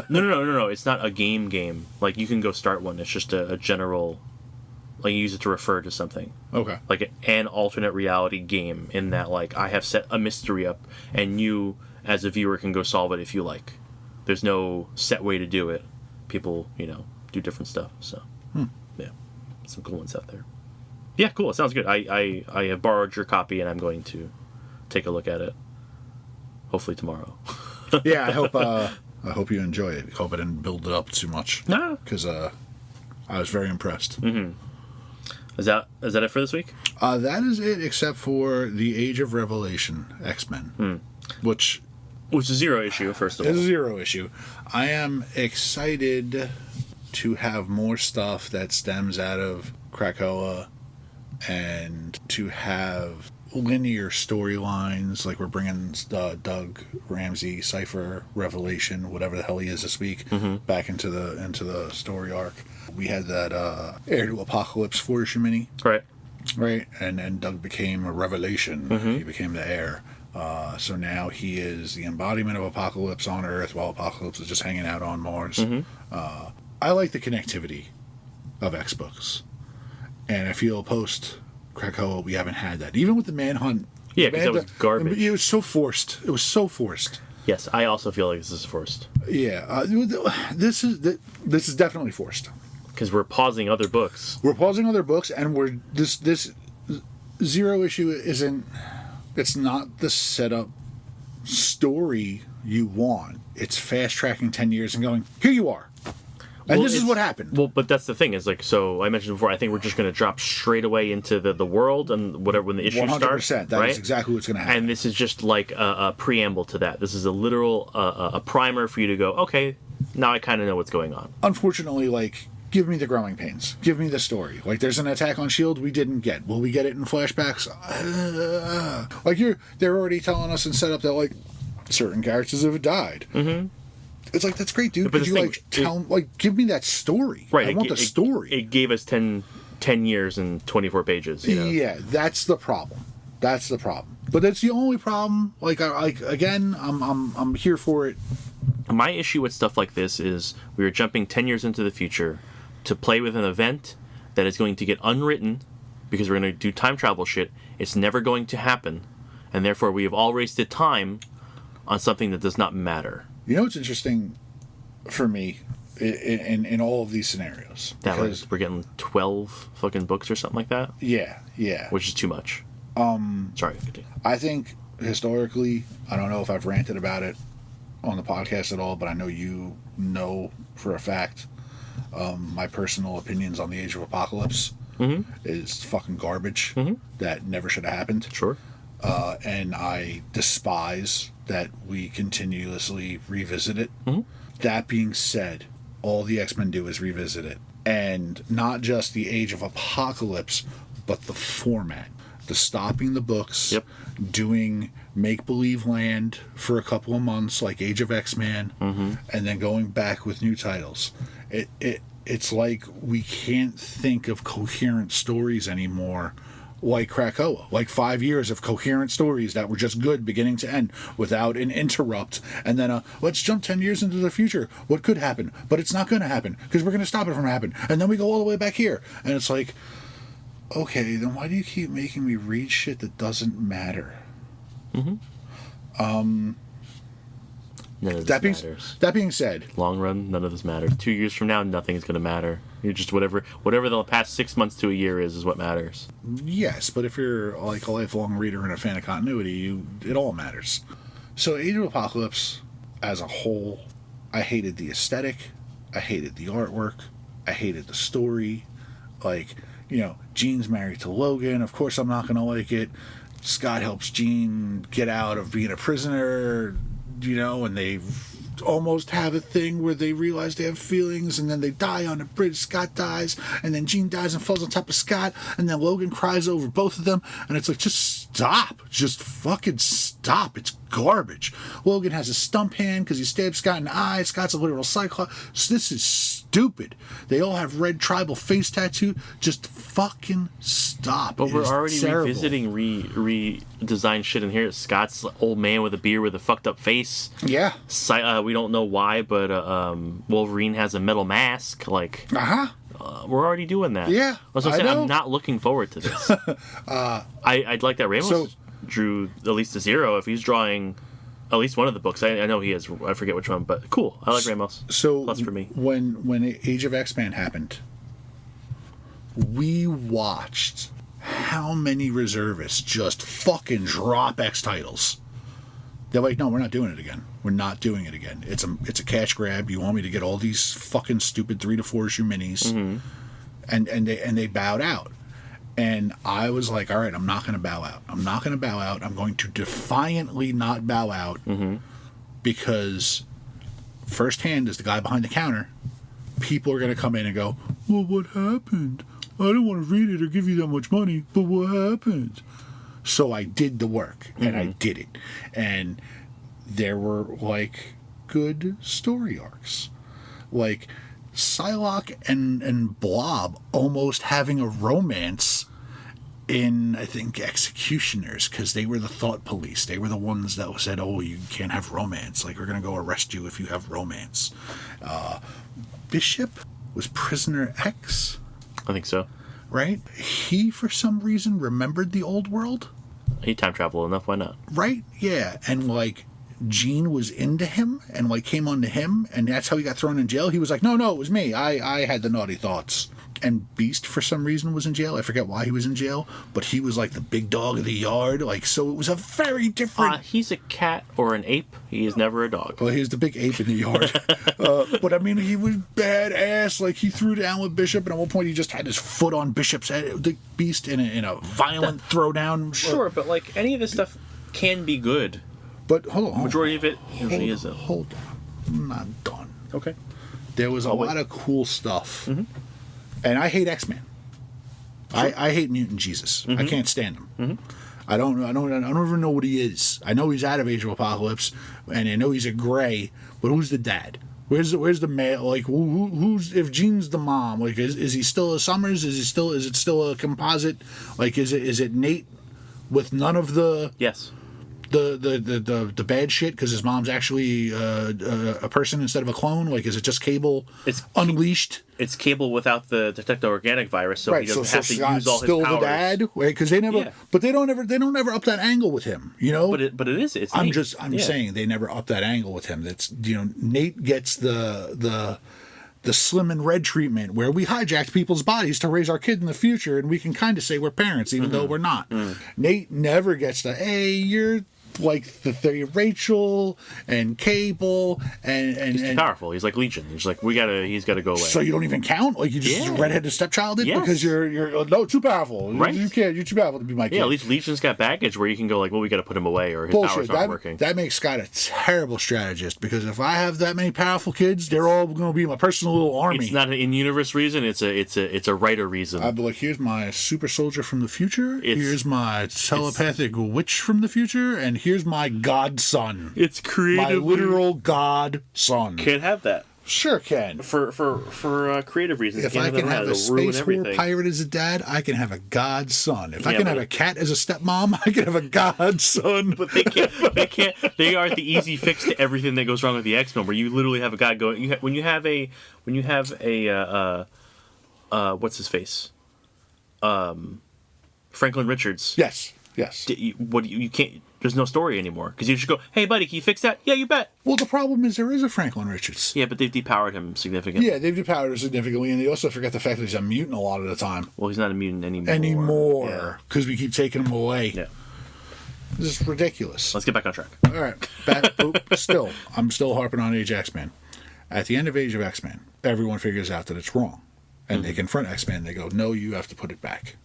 No. It's not a game. Like you can go start one. It's just a general, like you use it to refer to something. Okay. Like an alternate reality game in that like I have set a mystery up and you as a viewer can go solve it if you like. There's no set way to do it. People, do different stuff. So yeah, some cool ones out there. Yeah, cool. It sounds good. I have borrowed your copy and I'm going to take a look at it. Hopefully tomorrow. Yeah, I hope you enjoy it. I hope I didn't build it up too much. No, because I was very impressed. Is that it for this week? That is it, except for the Age of Revelation X-Men, which is a 0 issue. First of all, it's a 0 issue. I am excited to have more stuff that stems out of Krakoa, and to have linear storylines, like we're bringing Doug Ramsey, Cypher, Revelation, whatever the hell he is this week, back into the story arc. We had that Heir to Apocalypse 4-issue mini, right, and Doug became a Revelation. He became the heir. So now he is the embodiment of Apocalypse on Earth, while Apocalypse is just hanging out on Mars. I like the connectivity of X books, and I feel post Krakoa we haven't had that. Even with the Manhunt, because that was garbage. It was so forced. Yes, I also feel like this is forced. Yeah, this is definitely forced. Because we're pausing other books. And this 0 issue isn't. It's not the setup story you want. It's fast tracking 10 years and going, here you are. And this is what happened. Well, but that's the thing is like, so I mentioned before, I think we're just going to drop straight away into the world and whatever when the issue 100%, starts. 100%. That is exactly what's going to happen. And this is just like a preamble to that. This is a literal a primer for you to go, okay, now I kind of know what's going on. Unfortunately, like, give me the growing pains. Give me the story. Like, there's an attack on S.H.I.E.L.D. we didn't get. Will we get it in flashbacks? They're already telling us and set up that, like, certain characters have died. It's like, that's great, dude. But you give me that story. Right. I want the story. It gave us 10 years and 24 pages. Yeah, that's the problem. But that's the only problem. Again, I'm here for it. My issue with stuff like this is we are jumping 10 years into the future to play with an event that is going to get unwritten because we're going to do time travel shit. It's never going to happen. And therefore, we have all wasted time on something that does not matter. You know what's interesting for me in all of these scenarios. That Because, like we're getting 12 fucking books or something like that, yeah. which is too much. Sorry, continue. I think historically, I don't know if I've ranted about it on the podcast at all, but I know you know for a fact my personal opinions on the Age of Apocalypse is fucking garbage. That never should have happened. Sure. And I despise that we continuously revisit it. That being said, all the X-Men do is revisit it. And not just the Age of Apocalypse, but the format. The stopping the books, doing make-believe land for a couple of months, like Age of X-Man, and then going back with new titles. It's like we can't think of coherent stories anymore like Krakoa. Like 5 years of coherent stories that were just good beginning to end without an interrupt. And then let's jump 10 years into the future. What could happen? But it's not going to happen because we're going to stop it from happening. And then we go all the way back here. And it's like, okay, then why do you keep making me read shit that doesn't matter? None of this matters. That being said, Long run, none of this matters. 2 years from now, nothing is going to matter. You're just whatever the past 6 months to a year is what matters. yes, but if you're like a lifelong reader and a fan of continuity, it all matters. So Age of Apocalypse, as a whole, I hated the aesthetic, I hated the artwork, I hated the story. Like, Jean's married to Logan. Of course I'm not going to like it. Scott helps Jean get out of being a prisoner, and they almost have a thing where they realize they have feelings, and then they die on the bridge. Scott dies, and then Jean dies and falls on top of Scott, and then Logan cries over both of them, and it's like, just stop. Just fucking stop. It's garbage. Logan has a stump hand because he stabbed Scott in the eye. Scott's a literal cyclops. So this is stupid. They all have red tribal face tattoo. Just fucking stop. But we're already revisiting redesigned shit in here. Scott's old man with a beard with a fucked up face. Yeah. We don't know why, but Wolverine has a metal mask. Like, we're already doing that. Yeah, I'm not looking forward to this. I'd like that Ramos drew at least a zero if he's drawing at least one of the books. I know he has. I forget which one, but cool. I like Ramos. So plus for me. When Age of X-Men happened, we watched how many reservists just fucking drop X titles. They're like, no, we're not doing it again. We're not doing it again. It's a cash grab. You want me to get all these fucking stupid 3 to 4 issue minis, and they bowed out. And I was like, all right, I'm not going to bow out. I'm not going to bow out. I'm going to defiantly not bow out because firsthand, as the guy behind the counter, people are going to come in and go, well, what happened? I don't want to read it or give you that much money, but what happened? So I did the work, and I did it. And there were, like, good story arcs. Like, Psylocke and Blob almost having a romance in, I think, Executioners, because they were the thought police. They were the ones that said, oh, you can't have romance. Like, we're going to go arrest you if you have romance. Bishop was Prisoner X. I think so. Right? He, for some reason, remembered the old world. He time traveled enough, why not? Right? Yeah. And, like, Jean was into him and, like, came on to him, and that's how he got thrown in jail. He was like, no, it was me. I had the naughty thoughts. And Beast, for some reason, was in jail. I forget why he was in jail, but he was, like, the big dog of the yard. Like, so it was a very different... he's a cat or an ape. He is never a dog. Well, he was the big ape in the yard. But, I mean, he was badass. Like, he threw down with Bishop, and at one point he just had his foot on Bishop's head. The Beast in a violent throwdown. Sure, but, like, any of this stuff can be good. But, hold on. Majority of it usually isn't. Hold on. I'm not done. Okay. There was a lot of cool stuff. And I hate X-Men. Sure. I hate Mutant Jesus. I can't stand him. I don't even know what he is. I know he's out of Age of Apocalypse, and I know he's a Gray, but who's the dad? Where's the male? Like, who's if Jean's the mom? Like, is he still a Summers? Is it still a composite? Like, is it Nate with none of the the bad shit because his mom's actually a person instead of a clone? Like, is it just Cable unleashed? It's Cable without the detector organic virus, so he doesn't have to use all his powers. Still the dad, right? Because they never, but they don't ever up that angle with him, you know. But it is. It's I'm Nate. saying they never up that angle with him. That's Nate gets the the Slim and Red treatment, where we hijacked people's bodies to raise our kid in the future, and we can kind of say we're parents, even though we're not. Nate never gets the, hey, you're like the Rachel and Cable and He's too powerful. He's like Legion. He's like, he's gotta go away. So you don't even count? Like you just redheaded stepchild it because you're no too powerful. Right. You can't. You're too powerful to be my kid. Yeah, at least Legion's got baggage where you can go like, well, we gotta put him away or his powers aren't working. That makes Scott a terrible strategist because if I have that many powerful kids, they're all going to be my personal little army. It's not an in-universe reason. It's a writer reason. I'd be like, here's my super soldier from the future. Here's my telepathic witch from the future, and here's my godson. It's creative. My literal godson. Can't have that. Sure can. For creative reasons. If I can have a space war pirate as a dad, I can have a godson. If I can have a cat as a stepmom, I can have a godson. But they can't. They are the easy fix to everything that goes wrong with the X-Men, where you literally have a guy going. When you have a what's his face, Franklin Richards. Yes. You can't. There's no story anymore because you just go, "Hey, buddy, can you fix that?" Yeah, you bet. Well, the problem is there is a Franklin Richards. Yeah, but they've depowered him significantly. Yeah, they've depowered him significantly, and they also forget the fact that he's a mutant a lot of the time. Well, he's not a mutant anymore. Because we keep taking him away. Yeah. This is ridiculous. Let's get back on track. All right. I'm still harping on Age of X-Men. At the end of Age of X-Men, everyone figures out that it's wrong. And they confront X-Men. They go, no, you have to put it back.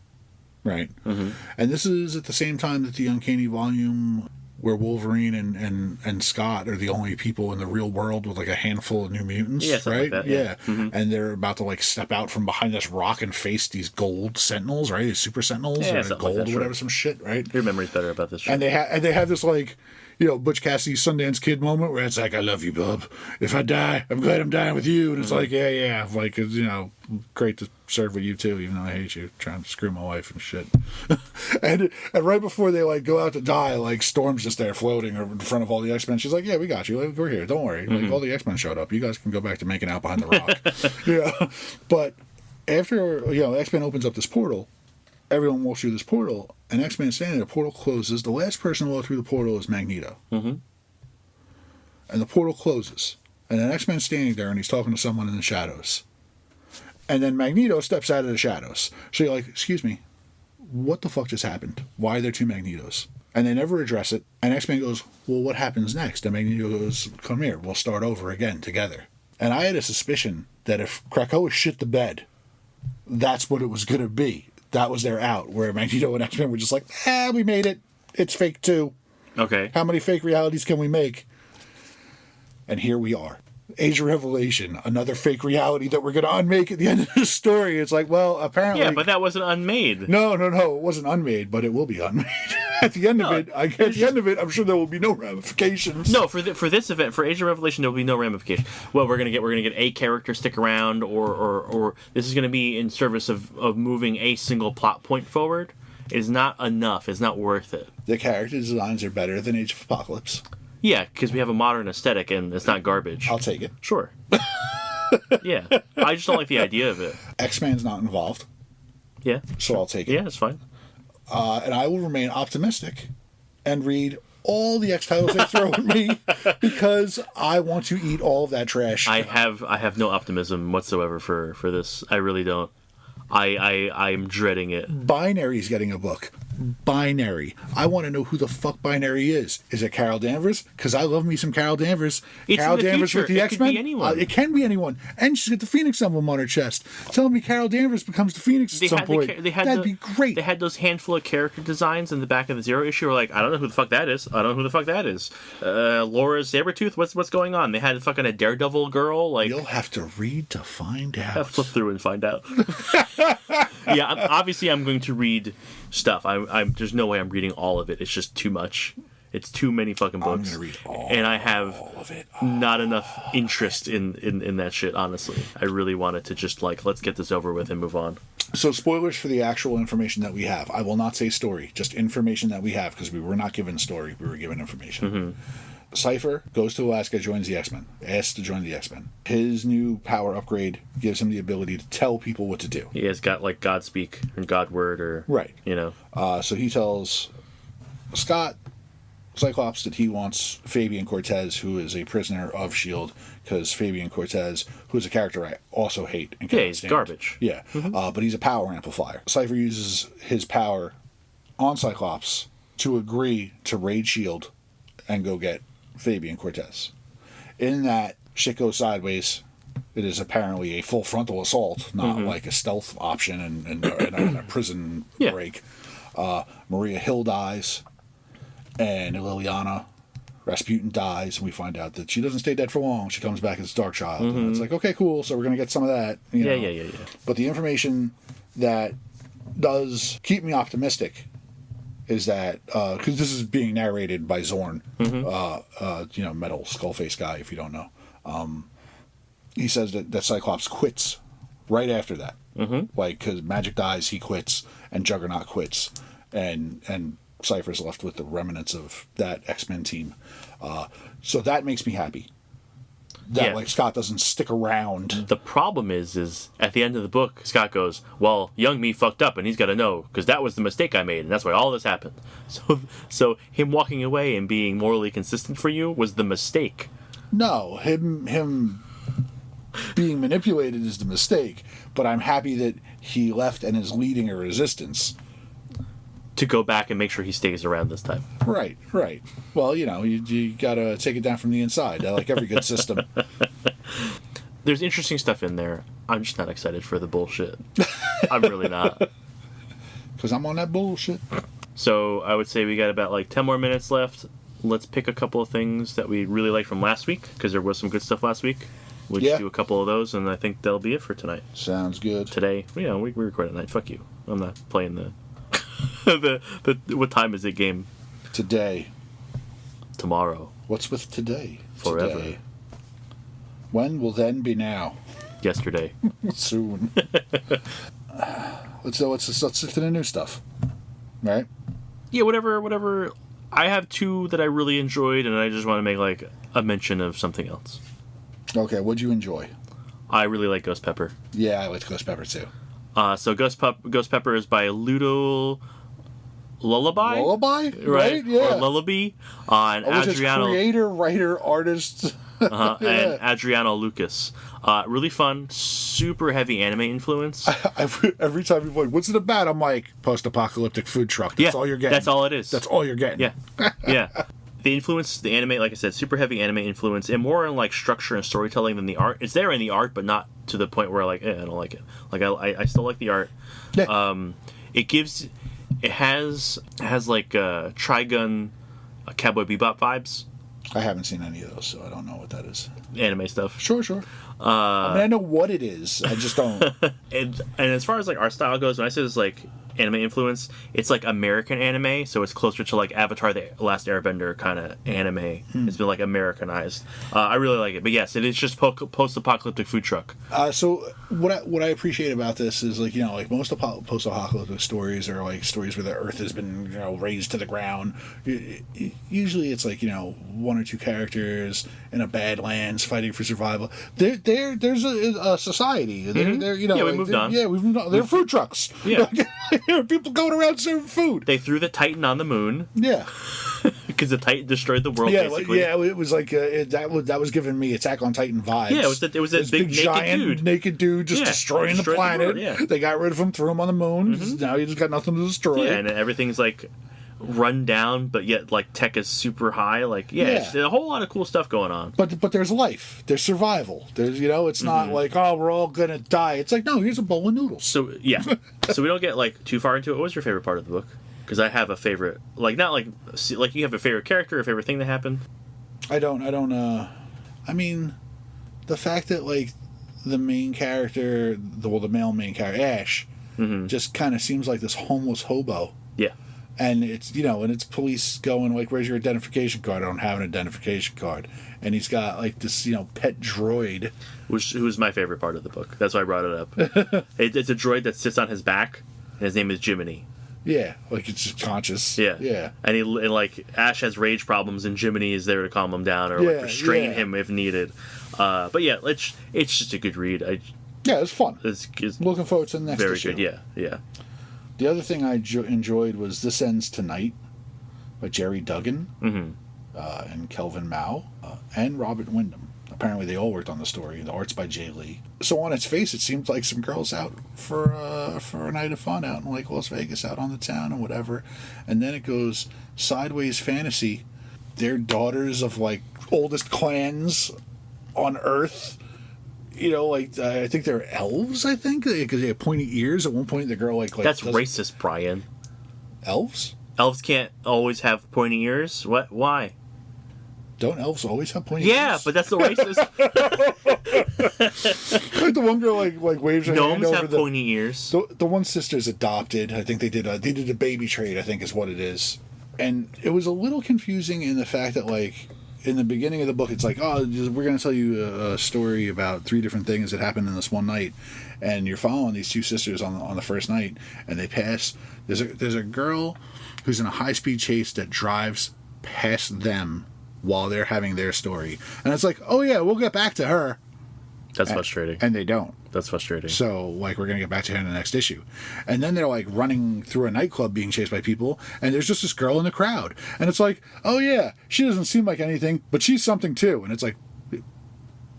Right? Mm-hmm. And this is at the same time that the Uncanny volume where Wolverine and Scott are the only people in the real world with like a handful of New Mutants, right? Like that, yeah. Mm-hmm. And they're about to like step out from behind this rock and face these gold Sentinels, right? These Super Sentinels, or gold, like that, or whatever, some shit, right? Your memory's better about this shit. And they have this like, Butch Cassidy's Sundance Kid moment where it's like, I love you, bub. If I die, I'm glad I'm dying with you. And it's like, yeah. Like, it's, great to serve with you too, even though I hate you, trying to screw my wife and shit. and right before they like go out to die, like Storm's just there floating in front of all the X-Men. She's like, yeah, we got you. Like, we're here. Don't worry. Like, all the X-Men showed up. You guys can go back to making out behind the rock. But after, X-Men opens up this portal, everyone walks through this portal, and X-Men standing there, the portal closes. The last person to walk through the portal is Magneto. Mm-hmm. And the portal closes. And then X-Men standing there, and he's talking to someone in the shadows. And then Magneto steps out of the shadows. So you're like, excuse me, what the fuck just happened? Why are there two Magnetos? And they never address it. And X-Men goes, well, what happens next? And Magneto goes, come here, we'll start over again together. And I had a suspicion that if Krakoa shit the bed, that's what it was going to be. That was their out, where Magneto and X-Men were just like, we made it. It's fake too. Okay. How many fake realities can we make? And here we are. Age of Revelation, another fake reality that we're going to unmake at the end of the story. It's like, well, apparently... Yeah, but that wasn't unmade. No, it wasn't unmade, but it will be unmade. At the end of it, I'm sure there will be no ramifications. No, for this event, for Age of Revelation, there will be no ramification. Well, we're gonna get a character stick around, or this is gonna be in service of moving a single plot point forward. It's not enough. It's not worth it. The character designs are better than Age of Apocalypse. Yeah, because we have a modern aesthetic and it's not garbage. I'll take it. Sure. Yeah, I just don't like the idea of it. X-Men's not involved. Yeah. So I'll take it. Yeah, it's fine. And I will remain optimistic and read all the X titles they throw at me because I want to eat all of that trash. I have no optimism whatsoever for this. I really don't. I'm dreading it. Binary's getting a book. Binary. I want to know who the fuck Binary is. Is it Carol Danvers? Because I love me some Carol Danvers. It's Carol in the Danvers future. with the X-Men. It could be anyone. It can be anyone. And she's got the Phoenix emblem on her chest. Telling me Carol Danvers becomes the Phoenix at some point. That'd be great. They had those handful of character designs in the back of the Zero issue. Were like, I don't know who the fuck that is. Laura Sabretooth. What's going on? They had fucking a Daredevil girl. Like, you'll have to read to find out. Flip through and find out. Yeah, obviously I'm going to read stuff. I'm there's no way I'm reading all of it. It's just too much. It's too many fucking books. I'm gonna read all and I have of it. not enough interest in that shit, honestly. I really wanted to just let's get this over with and move on. So spoilers for the actual information that we have. I will not say story, just information that we have, because we were not given story, we were given information. Mm-hmm. Cypher goes to Alaska, joins the X-Men, asks to join the X-Men. His new power upgrade gives him the ability to tell people what to do. He has got God speak and God word, or right. So he tells Scott, Cyclops that he wants Fabian Cortez, who is a prisoner of S.H.I.E.L.D., because Fabian Cortez, who is a character I also hate. And Yeah, he's garbage. Yeah, but he's a power amplifier. Cypher uses his power on Cyclops to agree to raid S.H.I.E.L.D. and go get Fabian Cortez. In that, shit goes sideways. It is apparently a full frontal assault, not like a stealth option and a prison break. Maria Hill dies, and Liliana Rasputin dies, and we find out that she doesn't stay dead for long. She comes back as Darkchild, and it's like, okay, cool, so we're going to get some of that. You know? Yeah. But the information that does keep me optimistic is that, because this is being narrated by Zorn, metal skullface guy, if you don't know. He says that Cyclops quits right after that. Like, because Magic dies, he quits, and Juggernaut quits, and Cypher's left with the remnants of that X-Men team. So that makes me happy. That, like, Scott doesn't stick around. The problem is at the end of the book, Scott goes, well, young me fucked up, and he's got to know, because that was the mistake I made, and that's why all this happened. So him walking away and being morally consistent for you was the mistake. No, him being manipulated is the mistake, but I'm happy that he left and is leading a resistance. To go back and make sure he stays around this time. Right. Well, you gotta take it down from the inside, like every good system. There's interesting stuff in there. I'm just not excited for the bullshit. I'm really not. Because I'm on that bullshit. So I would say we got about like 10 more minutes left. Let's pick a couple of things that we really liked from last week, because there was some good stuff last week. We'll just do a couple of those, and I think that'll be it for tonight. Sounds good. Today, we record at night. Fuck you. I'm not playing the what time is it game? Today. Tomorrow. What's with today? Forever. Today. When will then be now? Yesterday. Soon. Let's get to the new stuff. Right? Yeah, whatever. I have two that I really enjoyed, and I just want to make like a mention of something else. Okay, what'd you enjoy? I really like Ghost Pepper. Yeah, I like Ghost Pepper too. So Ghost Pepper is by Ludo Lullaby? Right? Yeah. Or Lullaby. And Adriano... creator, writer, artist. And Adriano Lucas. Really fun, super heavy anime influence. Every time you're like, what's it about? I'm like, post-apocalyptic food truck. That's all you're getting. That's all it is. That's all you're getting. Yeah. Yeah. The influence, the anime, like I said, super heavy anime influence, and more in like structure and storytelling than the art. It's there in the art, but not to the point where like, I don't like it. Like I still like the art. Yeah. It has like Trigun, Cowboy Bebop vibes. I haven't seen any of those, so I don't know what that is. Anime stuff. Sure. I know what it is. I just don't. and as far as like art style goes, when I say this like anime influence, it's like American anime, so it's closer to like Avatar: The Last Airbender kind of anime. It's been like Americanized. I really like it, but yes, it is just post-apocalyptic food truck. So what I appreciate about this is like like most post-apocalyptic stories are like stories where the Earth has been razed to the ground. Usually it's like one or two characters in a badlands fighting for survival. There's a society. They're we moved on. Yeah, we've moved on. They're food trucks. Yeah. People going around serving food. They threw the Titan on the moon. Yeah. Because the Titan destroyed the world, basically. It was like that was giving me Attack on Titan vibes. Yeah, it was that big naked dude just destroying the planet. The world, yeah. They got rid of him, threw him on the moon. Now you just got nothing to destroy. Yeah, and everything's like run down, but yet like tech is super high. Like it's a whole lot of cool stuff going on. But there's life. There's survival. There's it's not like we're all gonna die. It's like no, here's a bowl of noodles. So yeah, so we don't get like too far into it. What was your favorite part of the book? Because I have a favorite, like not like you have a favorite character, a favorite thing that happened. I don't. I mean, the fact that like the main character, the male main character, Ash, just kind of seems like this homeless hobo. Yeah. And it's and it's police going like, "Where's your identification card?" I don't have an identification card. And he's got like this pet droid, who was my favorite part of the book. That's why I brought it up. It's a droid that sits on his back, and his name is Jiminy. Yeah, like it's just conscious. Yeah. And like Ash has rage problems, and Jiminy is there to calm him down or like restrain him if needed. But yeah, it's just a good read. It's fun. It's looking forward to the next issue. Very good. Yeah. The other thing I enjoyed was This Ends Tonight. by Jerry Duggan and Kelvin Mao and Robert Wyndham. Apparently, they all worked on the story. The art's by Jay Lee. So on its face, it seems like some girls out for a night of fun out in like Las Vegas, out on the town and whatever. And then it goes sideways fantasy. They're daughters of like oldest clans on Earth. You know, like I think they're elves. I think because they have pointy ears. At one point, the girl like that's racist, Brian. Elves? Elves can't always have pointy ears. What? Why? Don't elves always have pointy ears? Yeah, but that's the racist. Like the one girl like waves her hand Gnomes over have pointy ears. The one sister's adopted. I think they did a baby trade. I think is what it is. And it was a little confusing in the fact that like in the beginning of the book, it's like, oh, we're going to tell you a story about 3 different things that happened in this one night, and you're following these 2 sisters on the first night, and they pass. There's a girl who's in a high-speed chase that drives past them while they're having their story, and it's like, oh yeah, we'll get back to her. That's frustrating. And they don't. That's frustrating. So, like, we're going to get back to her in the next issue. And then they're, like, running through a nightclub being chased by people, and there's just this girl in the crowd. And it's like, oh, yeah, she doesn't seem like anything, but she's something, too. And it's like,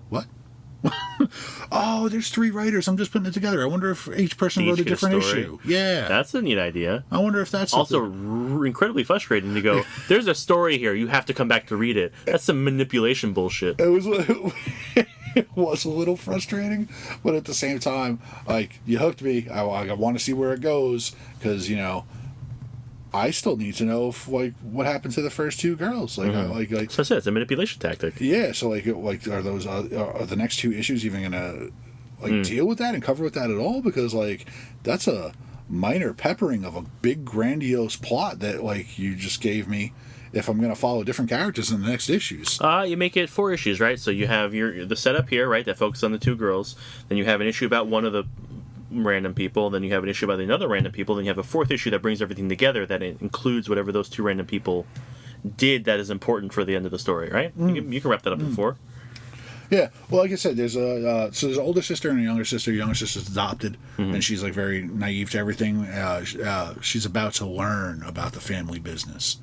what? Oh, there's 3 writers. I'm just putting it together. I wonder if each person wrote a different issue. Yeah. That's a neat idea. I wonder if that's also incredibly frustrating to go, there's a story here. You have to come back to read it. That's some manipulation bullshit. It was... It was a little frustrating, but at the same time, like, you hooked me. I want to see where it goes, because, you know, I still need to know if, like, what happened to the first 2 girls. Like, like so I said, it's a manipulation tactic. Yeah. So like are those are the next 2 issues even gonna like deal with that and cover with that at all? Because like that's a minor peppering of a big grandiose plot that like you just gave me. If I'm going to follow different characters in the next issues. You make it 4 issues, right? So you have the setup here, right, that focuses on the 2 girls. Then you have an issue about one of the random people. Then you have an issue about another random people. Then you have a 4th issue that brings everything together, that includes whatever those 2 random people did that is important for the end of the story, right? You can wrap that up in 4. Yeah, well, like I said, there's there's an older sister and a younger sister. Younger sister's adopted, and she's like very naive to everything. She's about to learn about the family business.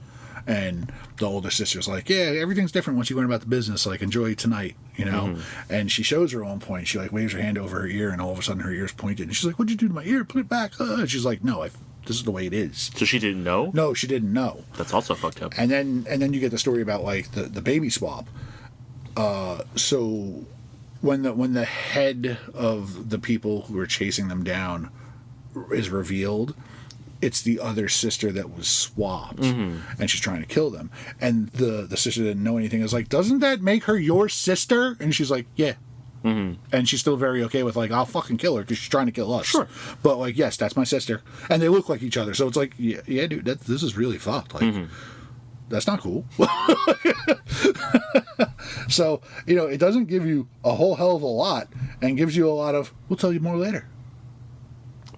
And the older sister's like, yeah, everything's different once you learn about the business. Like, enjoy tonight, you know? And she shows her at one point. She, like, waves her hand over her ear, and all of a sudden her ear's pointed. And she's like, what'd you do to my ear? Put it back. And she's like, no, this is the way it is. So she didn't know? No, she didn't know. That's also fucked up. And then you get the story about, like, the baby swap. So when the head of the people who are chasing them down is revealed, it's the other sister that was swapped, and she's trying to kill them. And the sister didn't know anything. Is like, doesn't that make her your sister? And she's like, yeah. And she's still very okay with like, I'll fucking kill her because she's trying to kill us. Sure. But like, yes, that's my sister, and they look like each other. So it's like, yeah, dude, this is really fucked. Like, that's not cool. So you know, it doesn't give you a whole hell of a lot, and gives you a lot of. We'll tell you more later.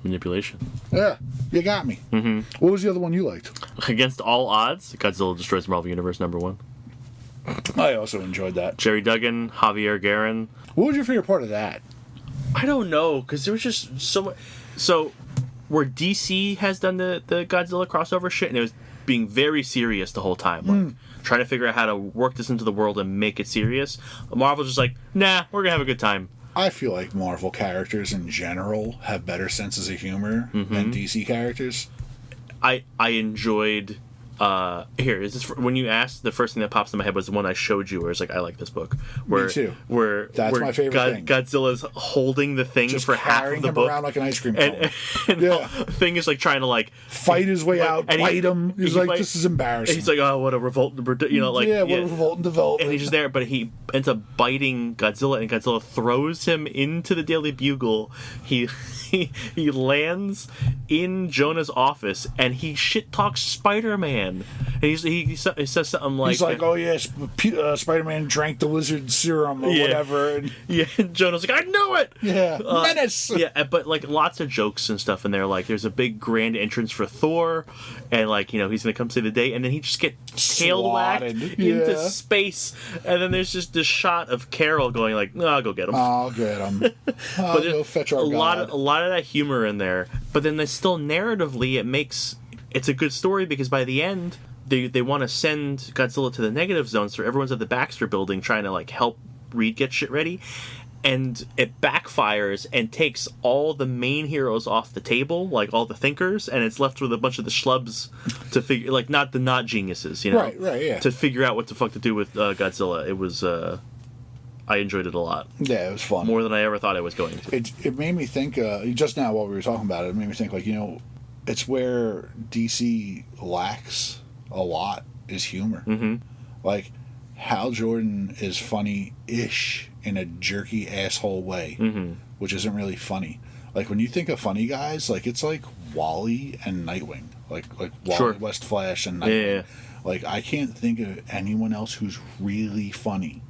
Manipulation. Yeah, you got me. What was the other one you liked? Against All Odds, Godzilla Destroys the Marvel Universe #1. I also enjoyed that. Jerry Duggan, Javier Guerin. What was your favorite part of that? I don't know, because there was just so much. So, where DC has done the Godzilla crossover shit, and it was being very serious the whole time, like trying to figure out how to work this into the world and make it serious. Marvel's just like, nah, we're gonna have a good time. I feel like Marvel characters in general have better senses of humor than DC characters. I enjoyed Here, is this when you asked? The first thing that pops in my head was the one I showed you, where it's like, I like this book. Me too. That's my favorite thing. Godzilla's holding the thing just for half of the book, around like an ice cream cone. And the thing is like trying to like fight his way out, bite him. He's like, this is embarrassing. He's like, oh, what a revolt! What a revolt and development. And he's just there, but he ends up biting Godzilla, and Godzilla throws him into the Daily Bugle. He lands in Jonah's office, and he shit talks Spider-Man. And he says something like, he's like, oh yes, Spider-Man drank the lizard serum or whatever. And Jonah's like, I knew it. Menace. But like lots of jokes and stuff in there. Like there's a big grand entrance for Thor, and like he's gonna come save the day, and then he just gets tail whacked into space, and then there's just this shot of Carol going like, oh, I'll go get him. I'll get him. I'll go fetch our God. A lot of that humor in there, but then there's still narratively it's a good story, because by the end they want to send Godzilla to the negative zone, so everyone's at the Baxter building trying to like help Reed get shit ready, and it backfires and takes all the main heroes off the table, like all the thinkers, and it's left with a bunch of the schlubs to figure, like not geniuses, you know, right, yeah, to figure out what the fuck to do with Godzilla. It was I enjoyed it a lot. Yeah, it was fun. More than I ever thought I was going to. It made me think, just now while we were talking about it, it made me think, like, it's where DC lacks a lot is humor. Mm-hmm. Like, Hal Jordan is funny-ish in a jerky asshole way, mm-hmm. which isn't really funny. Like, when you think of funny guys, like, it's like Wally and Nightwing. Like Wally, sure. West Flash, and Nightwing. Yeah. Like, I can't think of anyone else who's really funny.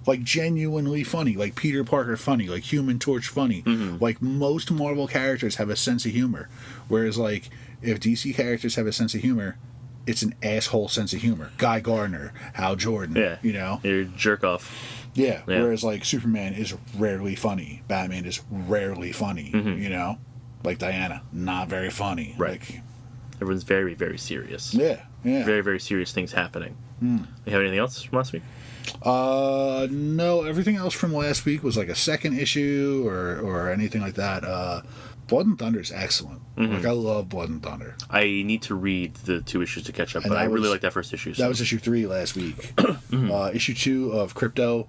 Like, genuinely funny. Like, Peter Parker funny. Like, Human Torch funny. Mm-hmm. Like, most Marvel characters have a sense of humor. Whereas, like, if DC characters have a sense of humor, it's an asshole sense of humor. Guy Gardner, Hal Jordan, Yeah. You're jerk off. Yeah. Whereas, like, Superman is rarely funny. Batman is rarely funny, Mm-hmm. Like, Diana, not very funny. Right. Like, everyone's very, very serious. Yeah. Very, very serious things happening. You have anything else from last week? No, everything else from last week was like a second issue or anything like that. Blood and Thunder is excellent. Like, I love Blood and Thunder. I need to read the 2 issues to catch up, but I really like that first issue. So. That was issue 3 last week. Issue 2 of Crypto.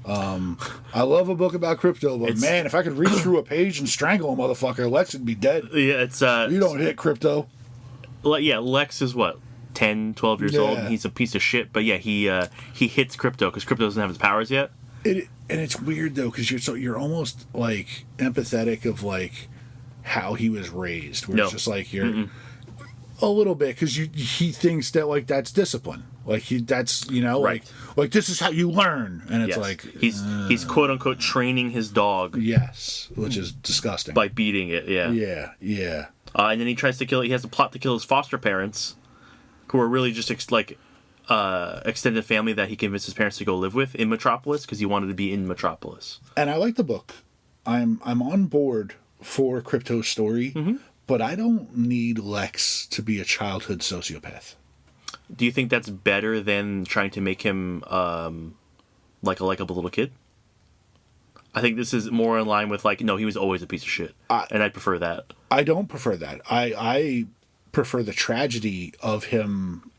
I love a book about Crypto, but man, if I could reach through a page and strangle a motherfucker, Lex would be dead. Yeah, it's you don't hit Crypto. Lex is what? 10, 12 years old, and he's a piece of shit, but yeah, he hits Crypto because Crypto doesn't have his powers yet. And it's weird though, because you're almost like empathetic of like how he was raised, where it's just like you're a little bit, because he thinks that like that's discipline, like that's right. like this is how you learn, and it's like he's quote unquote training his dog, which is disgusting, by beating it, yeah. And then he tries to kill. He has a plot to kill his foster parents, who are really just extended family that he convinced his parents to go live with in Metropolis because he wanted to be in Metropolis. And I like the book. I'm on board for Crypto's story, but I don't need Lex to be a childhood sociopath. Do you think that's better than trying to make him like a likable little kid? I think this is more in line with like, no, he was always a piece of shit, and I prefer that. I don't prefer that. I prefer the tragedy of him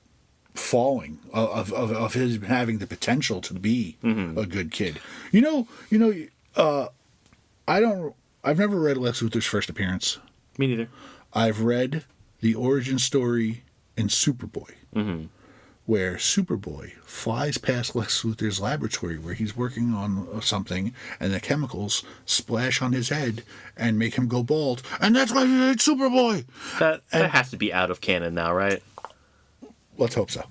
falling, of his having the potential to be a good kid. I've never read Lex Luthor's first appearance. Me neither. I've read the origin story in Superboy, where Superboy flies past Lex Luthor's laboratory where he's working on something, and the chemicals splash on his head and make him go bald, and that's why he hates Superboy. That has to be out of canon now, right? Let's hope so.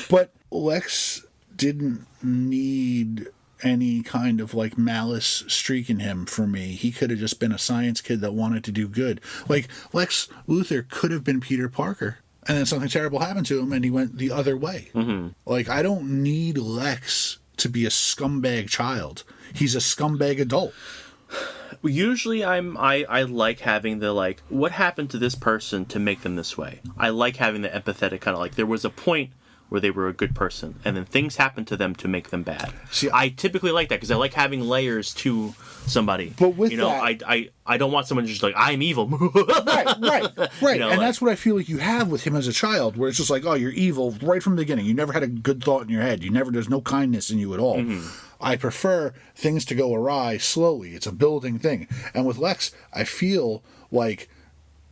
But Lex didn't need any kind of like malice streak in him for me. He could have just been a science kid that wanted to do good. Like, Lex Luthor could have been Peter Parker, and then something terrible happened to him and he went the other way. Like, I don't need Lex to be a scumbag child. He's a scumbag adult. Usually I like having the like, what happened to this person to make them this way? I like having the empathetic kind of like, there was a point where they were a good person, and then things happened to them to make them bad. See, I typically like that because I like having layers to somebody. But with that, I don't want someone just like, I'm evil. right. And that's what I feel like you have with him as a child, where it's just like, oh, you're evil right from the beginning. You never had a good thought in your head. There's no kindness in you at all. I prefer things to go awry slowly. It's a building thing. And with Lex, I feel like,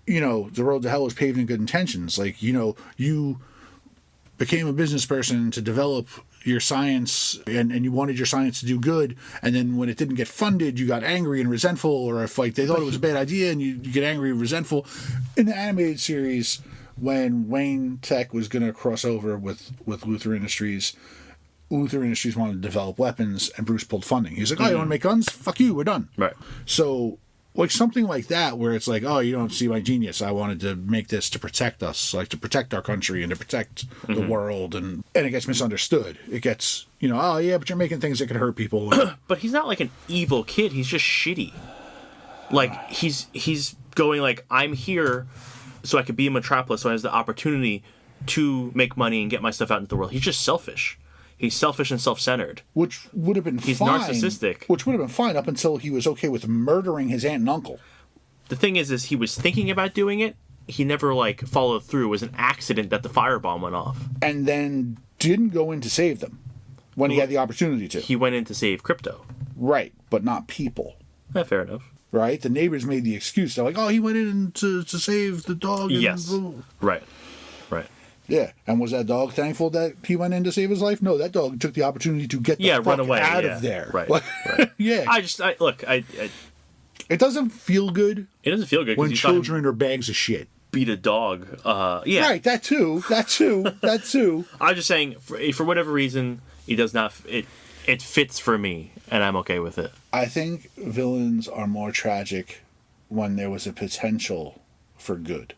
the road to hell is paved in good intentions. Like, you became a business person to develop your science, and you wanted your science to do good, and then when it didn't get funded, you got angry and resentful, or if like they thought it was a bad idea and you get angry and resentful. In the animated series, when Wayne Tech was going to cross over with Luthor Industries wanted to develop weapons, and Bruce pulled funding. He's like, oh, you want to make guns? Fuck you, we're done. Right. So like something like that, where it's like, oh, you don't see my genius. I wanted to make this to protect us, like to protect our country and to protect the world, and it gets misunderstood. It gets, oh yeah, but you're making things that could hurt people. But he's not like an evil kid. He's just shitty. Like he's going like, I'm here so I could be in Metropolis, so I has the opportunity to make money and get my stuff out into the world. He's just selfish. He's selfish and self-centered. Which would have been He's fine. narcissistic. Which would have been fine up until he was okay with murdering his aunt and uncle. The thing is he was thinking about doing it. He never, like, followed through. It was an accident that the firebomb went off. And then didn't go in to save them when he had the opportunity to. He went in to save crypto. Right, but not people. Yeah, fair enough. Right? The neighbors made the excuse. They're like, oh, he went in to save the dog. And Yes. Right. Yeah. And was that dog thankful that he went in to save his life? No, that dog took the opportunity to get the fuck run away out of there. Right. Like, Right. Yeah. It It doesn't feel good doesn't feel good when because you saw him children are bags of shit. beat a dog. Yeah. Right, that too. I'm just saying, for whatever reason, he does not. It fits for me, and I'm okay with it. I think villains are more tragic when there was a potential for good.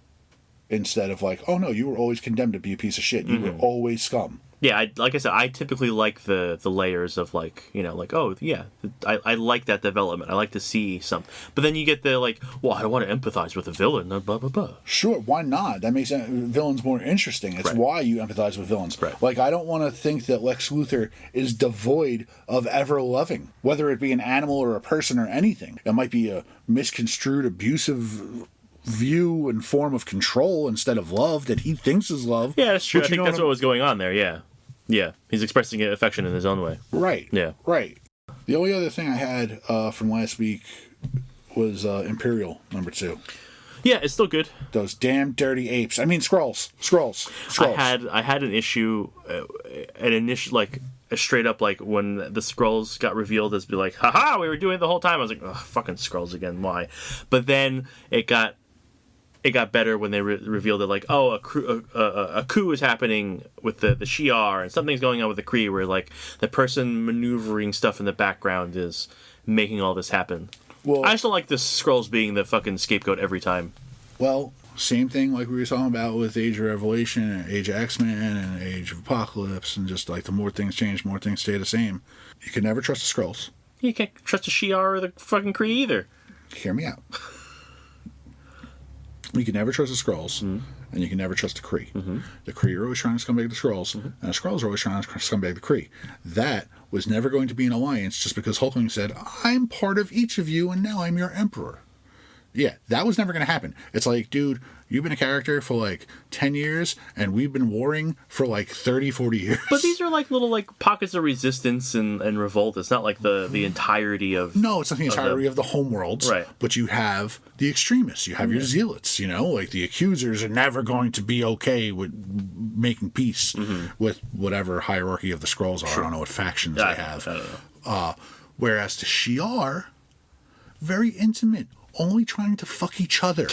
Instead of like, oh no, you were always condemned to be a piece of shit. You were always scum. Yeah, like I said, I typically like the layers of like, oh yeah, I like that development. I like to see something. But then you get the like, well, I want to empathize with a villain. Blah blah blah. Sure, why not? That makes villains more interesting. It's why you empathize with villains. Right. Like, I don't want to think that Lex Luthor is devoid of ever loving, whether it be an animal or a person or anything. It might be a misconstrued, abusive view and form of control instead of love that he thinks is love. Yeah, that's true. But I think that's what was going on there. Yeah, he's expressing affection in his own way. Right. Yeah. Right. The only other thing I had from last week was Imperial #2. Yeah, it's still good. Those damn dirty apes. I mean, Skrulls. I had an issue, an initial like a straight up like when the Skrulls got revealed as be like, haha, we were doing it the whole time. I was like, ugh, fucking Skrulls again. Why? But then it got better when they revealed it, like, oh, a coup is happening with the Shi'ar, and something's going on with the Kree, where, like, the person maneuvering stuff in the background is making all this happen. Well, I just don't like the Skrulls being the fucking scapegoat every time. Well, same thing like we were talking about with Age of Revelation, and Age of X-Men, and Age of Apocalypse, and just, like, the more things change, more things stay the same. You can never trust the Skrulls. You can't trust the Shi'ar or the fucking Kree either. Hear me out. You can never trust the Skrulls, and you can never trust the Kree. The Kree are always trying to scumbag the Skrulls, and the Skrulls are always trying to scumbag the Kree. That was never going to be an alliance just because Hulkling said, I'm part of each of you, and now I'm your emperor. Yeah, that was never going to happen. It's like, dude, you've been a character for like 10 years, and we've been warring for like 30, 40 years. But these are like little like pockets of resistance and revolt. It's not like the entirety of... No, it's not the entirety of the homeworlds. Right. But you have the extremists. You have your zealots, like the accusers are never going to be okay with making peace with whatever hierarchy of the Skrulls are. Sure. I don't know what factions they have. I don't know. Whereas the Shi'ar, very intimate, only trying to fuck each other.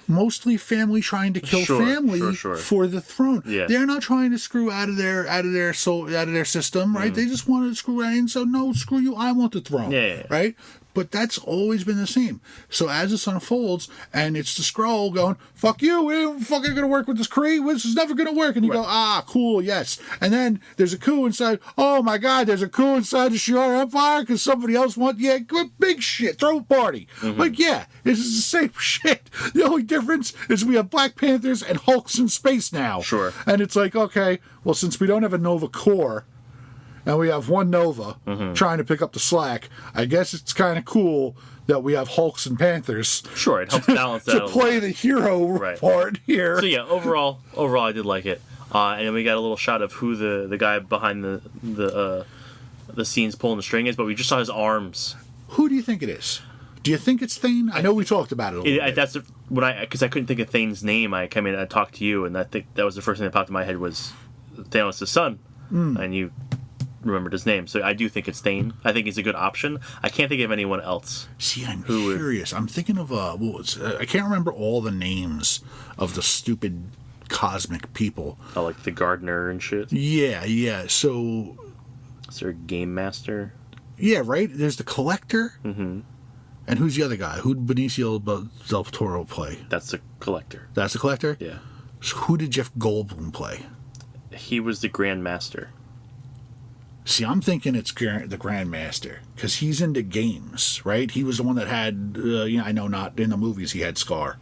Mostly family trying to kill family for the throne. Yeah. They're not trying to screw out of their system, right? They just want to screw out and so no, screw you, I want the throne. Yeah. Right? But that's always been the same. So as this unfolds, and it's the Skrull going, fuck you, we ain't fucking gonna work with this Kree, this is never gonna work. And you go, cool, yes. And then there's a coup inside, oh my god, there's a coup inside the Shi'ar Empire because somebody else big shit, throw a party. Like, yeah, this is the same shit. The only difference is we have Black Panthers and Hulks in space now. Sure. And it's like, okay, well, since we don't have a Nova Corps, and we have one Nova trying to pick up the slack, I guess it's kind of cool that we have Hulks and Panthers. Sure, it helps balance that to play the hero part here. So yeah, overall, I did like it. And then we got a little shot of who the guy behind the scenes pulling the string is, but we just saw his arms. Who do you think it is? Do you think it's Thane? I know we talked about it a little bit. That's because I couldn't think of Thane's name. I came in and I talked to you, and I think that was the first thing that popped in my head was Thanos' son, and you remembered his name. So I do think it's Thane. I think he's a good option. I can't think of anyone else. See, I'm curious. I'm thinking of I can't remember all the names of the stupid cosmic people. Oh, like the gardener and shit. Yeah. So is there a game master? Yeah, right. There's the collector. And who's the other guy? Who did Benicio del Toro play? That's the collector. That's the collector? Yeah. So who did Jeff Goldblum play? He was the Grand Master. See, I'm thinking it's the Grandmaster, because he's into games, right? He was the one that had, I know not in the movies he had Scar.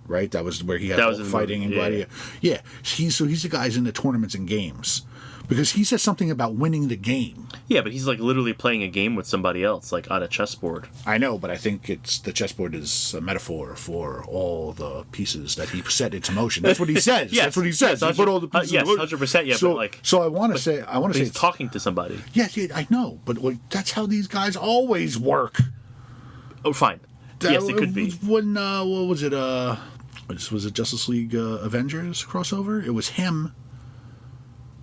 right? That was where he had That all was the in the fighting movie, and yeah. gladiator. Yeah, he's the guy's in the tournaments and games. Because he says something about winning the game. Yeah, but he's like literally playing a game with somebody else, like on a chessboard. I know, but I think the chessboard is a metaphor for all the pieces that he set into motion. That's what he says. Yes. That's what he says. Yes, He put all the pieces. yes, into motion. 100%. Yeah, So, but like, so I want to say, he's it's talking to somebody. Yes, yeah, I know, but like, that's how these guys always work. Oh, fine. Yes, it could be. When what was it? Was it Justice League Avengers crossover? It was him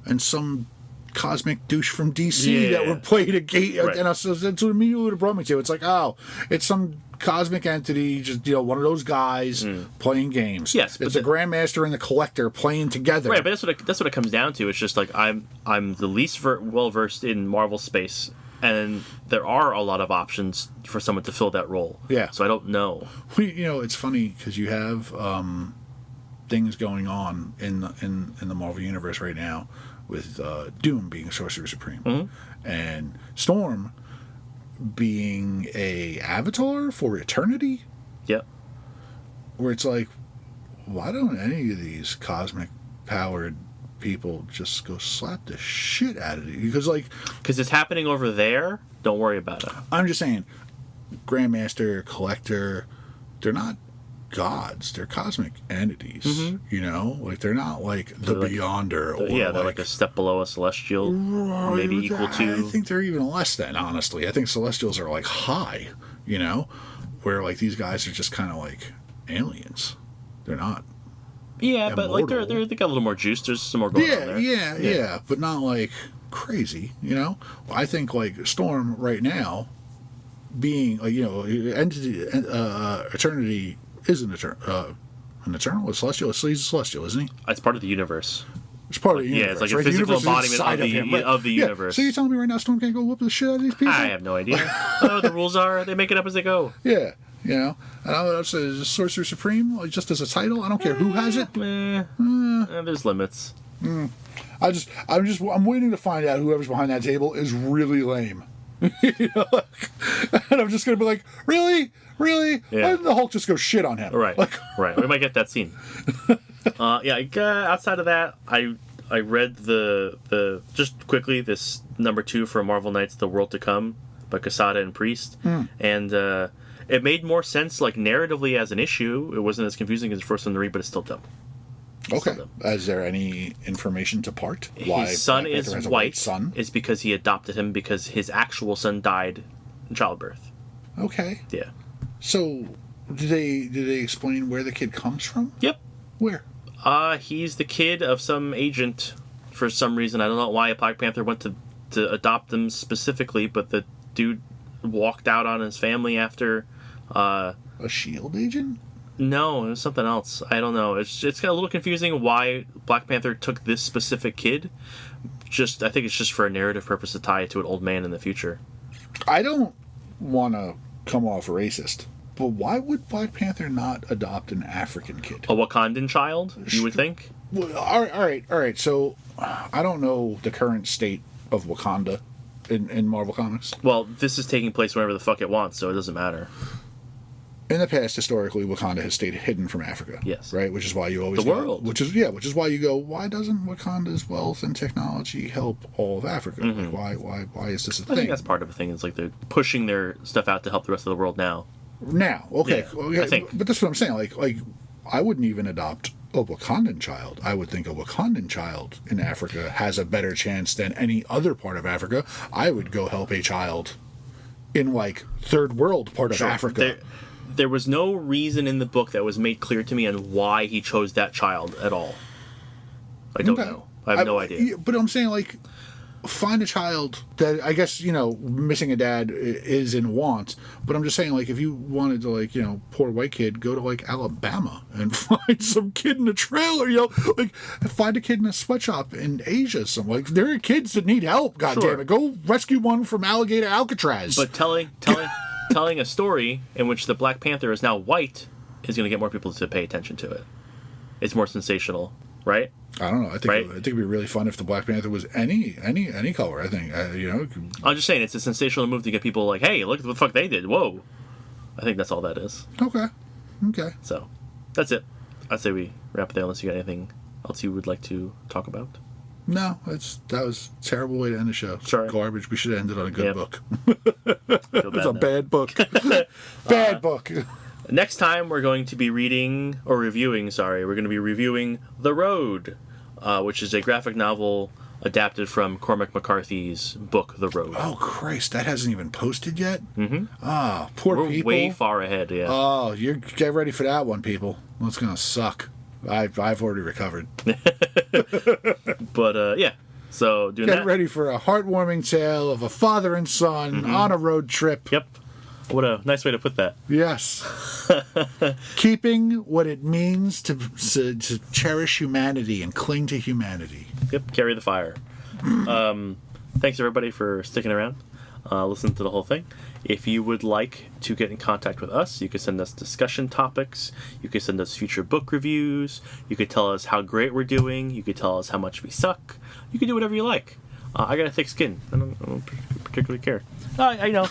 and some cosmic douche from DC that were playing a game, Right. and that's what immediately brought me to. It's like, oh, it's some cosmic entity, just one of those guys playing games. Yes, but it's the Grandmaster and the Collector playing together. Right, but that's what it comes down to. It's just like I'm the least well versed in Marvel space, and there are a lot of options for someone to fill that role. Yeah. So I don't know. It's funny because you have things going on in the Marvel universe right now with Doom being Sorcerer Supreme and Storm being a avatar for eternity. Yep. Where it's like, why don't any of these cosmic powered people just go slap the shit out of you? Because it's happening over there. Don't worry about it. I'm just saying, Grandmaster, Collector, they're not gods. They're cosmic entities. They're not like the Beyonder. They're like a step below a Celestial, maybe equal to. I think they're even less than, honestly. I think Celestials are like high, where like these guys are just kind of like aliens. They're not. Yeah, but like they got a little more juice. There's some more going on there. Yeah, but not like crazy. I think like Storm right now, being like entity, eternity is an eternal, a celestial. He's a celestial, isn't he? It's part of the universe. It's part of the universe. Yeah, it's like right? a physical The universe is embodiment of the universe. So you're telling me right now Storm can't go whoop the shit out of these people? I have no idea. I don't know what the rules are. They make it up as they go. Yeah, and I would say Sorcerer Supreme, like, just as a title. I don't care who has it. There's limits. I'm waiting to find out whoever's behind that table is really lame. And I'm just gonna be like, really? Yeah. Why didn't the Hulk just go shit on him? Right. Right. We might get that scene. Outside of that, I read the just quickly this #2 for Marvel Knights: The World to Come by Quesada and Priest, and it made more sense like narratively as an issue. It wasn't as confusing as the first one to read, but it's still dumb. Okay. Is there any information to part? Why his son Black is Panther has a white. Son? Is because he adopted him because his actual son died in childbirth. Okay. Yeah. So, did they explain where the kid comes from? Yep. Where? He's the kid of some agent for some reason. I don't know why Black Panther went to adopt him specifically, but the dude walked out on his family after. A SHIELD agent? No, it was something else. I don't know. It's got a little confusing why Black Panther took this specific kid. I think it's just for a narrative purpose to tie it to an old man in the future. I don't want to come off racist, but why would Black Panther not adopt an African kid? A Wakandan child, you would think? Well, all right. So, I don't know the current state of Wakanda in Marvel Comics. Well, this is taking place whenever the fuck it wants, so it doesn't matter. In the past, historically, Wakanda has stayed hidden from Africa. Yes. Right? Which is why you always The world. Which is why you go, why doesn't Wakanda's wealth and technology help all of Africa? Mm-hmm. Like, why is this a I thing? think that's part of the thing. It's like they're pushing their stuff out to help the rest of the world now. Now, okay. Yeah, Well, yeah, I think. But that's what I'm saying. Like, I wouldn't even adopt a Wakandan child. I would think a Wakandan child in Africa has a better chance than any other part of Africa. I would go help a child in, like, third world part of Africa. There was no reason in the book that was made clear to me on why he chose that child at all. I don't know. I have no idea. But I'm saying, like, find a child that, I guess, missing a dad is in want. But I'm just saying, like, if you wanted to, like, poor white kid, go to, like, Alabama and find some kid in a trailer, like, find a kid in a sweatshop in Asia. Like, there are kids that need help, goddammit. Go rescue one from alligator Alcatraz. But telling a story in which the Black Panther is now white is going to get more people to pay attention to it. It's more sensational, right? I don't know. I think it'd be really fun if the Black Panther was any color. I think I'm just saying it's a sensational move to get people like, hey, look at what the fuck they did. Whoa. I think that's all that is. Okay. So, that's it. I'd say we wrap it there unless you got anything else you would like to talk about. No, that was a terrible way to end the show. Sorry. Garbage. We should have ended on a good book. It's a bad book. Bad book. Next time we're going to be reviewing The Road, which is a graphic novel adapted from Cormac McCarthy's book, The Road. Oh, Christ. That hasn't even posted yet? Mm-hmm. Ah, poor people. We're way far ahead, yeah. Oh, get ready for that one, people. Well, it's going to suck. I've already recovered. But, yeah. So, doing Get that. ready for a heartwarming tale of a father and son on a road trip. Yep. What a nice way to put that. Yes. Keeping what it means to cherish humanity and cling to humanity. Yep, carry the fire. Thanks, everybody, for sticking around. Listen to the whole thing. If you would like to get in contact with us, you can send us discussion topics. You can send us future book reviews. You could tell us how great we're doing. You could tell us how much we suck. You can do whatever you like. I got a thick skin. I don't particularly care. I know.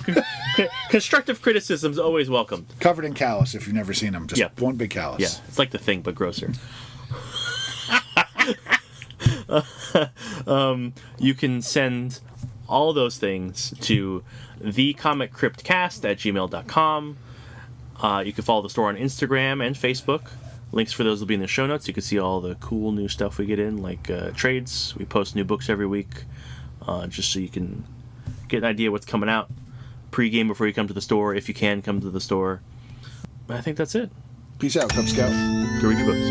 Constructive criticism's always welcomed. Covered in callus if you've never seen them. Just one big callus. Yeah, it's like The Thing, but grosser. You can send all those things to thecomiccryptcast@gmail.com. You can follow the store on Instagram and Facebook. Links for those will be in the show notes. You can see all the cool new stuff we get in, like trades. We post new books every week, just so you can get an idea what's coming out pre-game before you come to the store, if you can come to the store. I think that's it. Peace out, Cub Scout. Go read your books.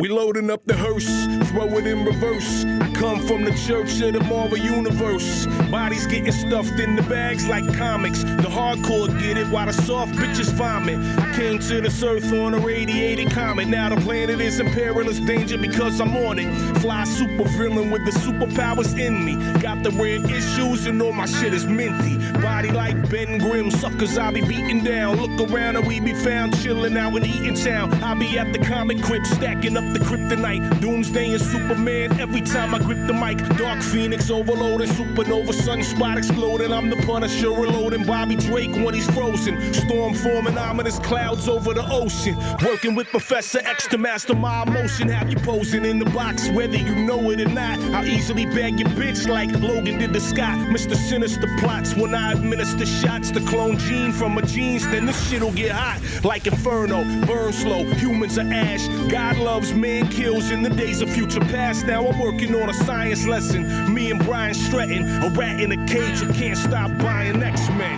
We loading up the hearse, throw it in reverse. I come from the church of the Marvel Universe. Bodies getting stuffed in the bags like comics. The hardcore get it while the soft bitches vomit. I came to this earth on a radiated comet. Now the planet is in perilous danger because I'm on it. Fly super villain with the superpowers in me. Got the red issues and all my shit is minty. Body like Ben Grimm, suckers I be beating down. Look around and we be found chilling out in Eatontown. I be at the comic crypt stacking up the kryptonite. Doomsday and Superman every time I grip the mic. Dark Phoenix overloading, supernova sunspot exploding. I'm the Punisher reloading Bobby Drake when he's frozen. Storm forming ominous clouds over the ocean. Working with Professor X to master my emotion. Have you posing in the box whether you know it or not. I'll easily bag your bitch like Logan did to Scott. Mr. Sinister plots when I administer shots to clone gene from a jeans. Then this shit'll get hot like Inferno. Burn slow, humans are ash. God loves man kills in the days of future past. Now I'm working on a science lesson. Me and Brian Stratton, a rat in a cage who can't stop buying X-Men.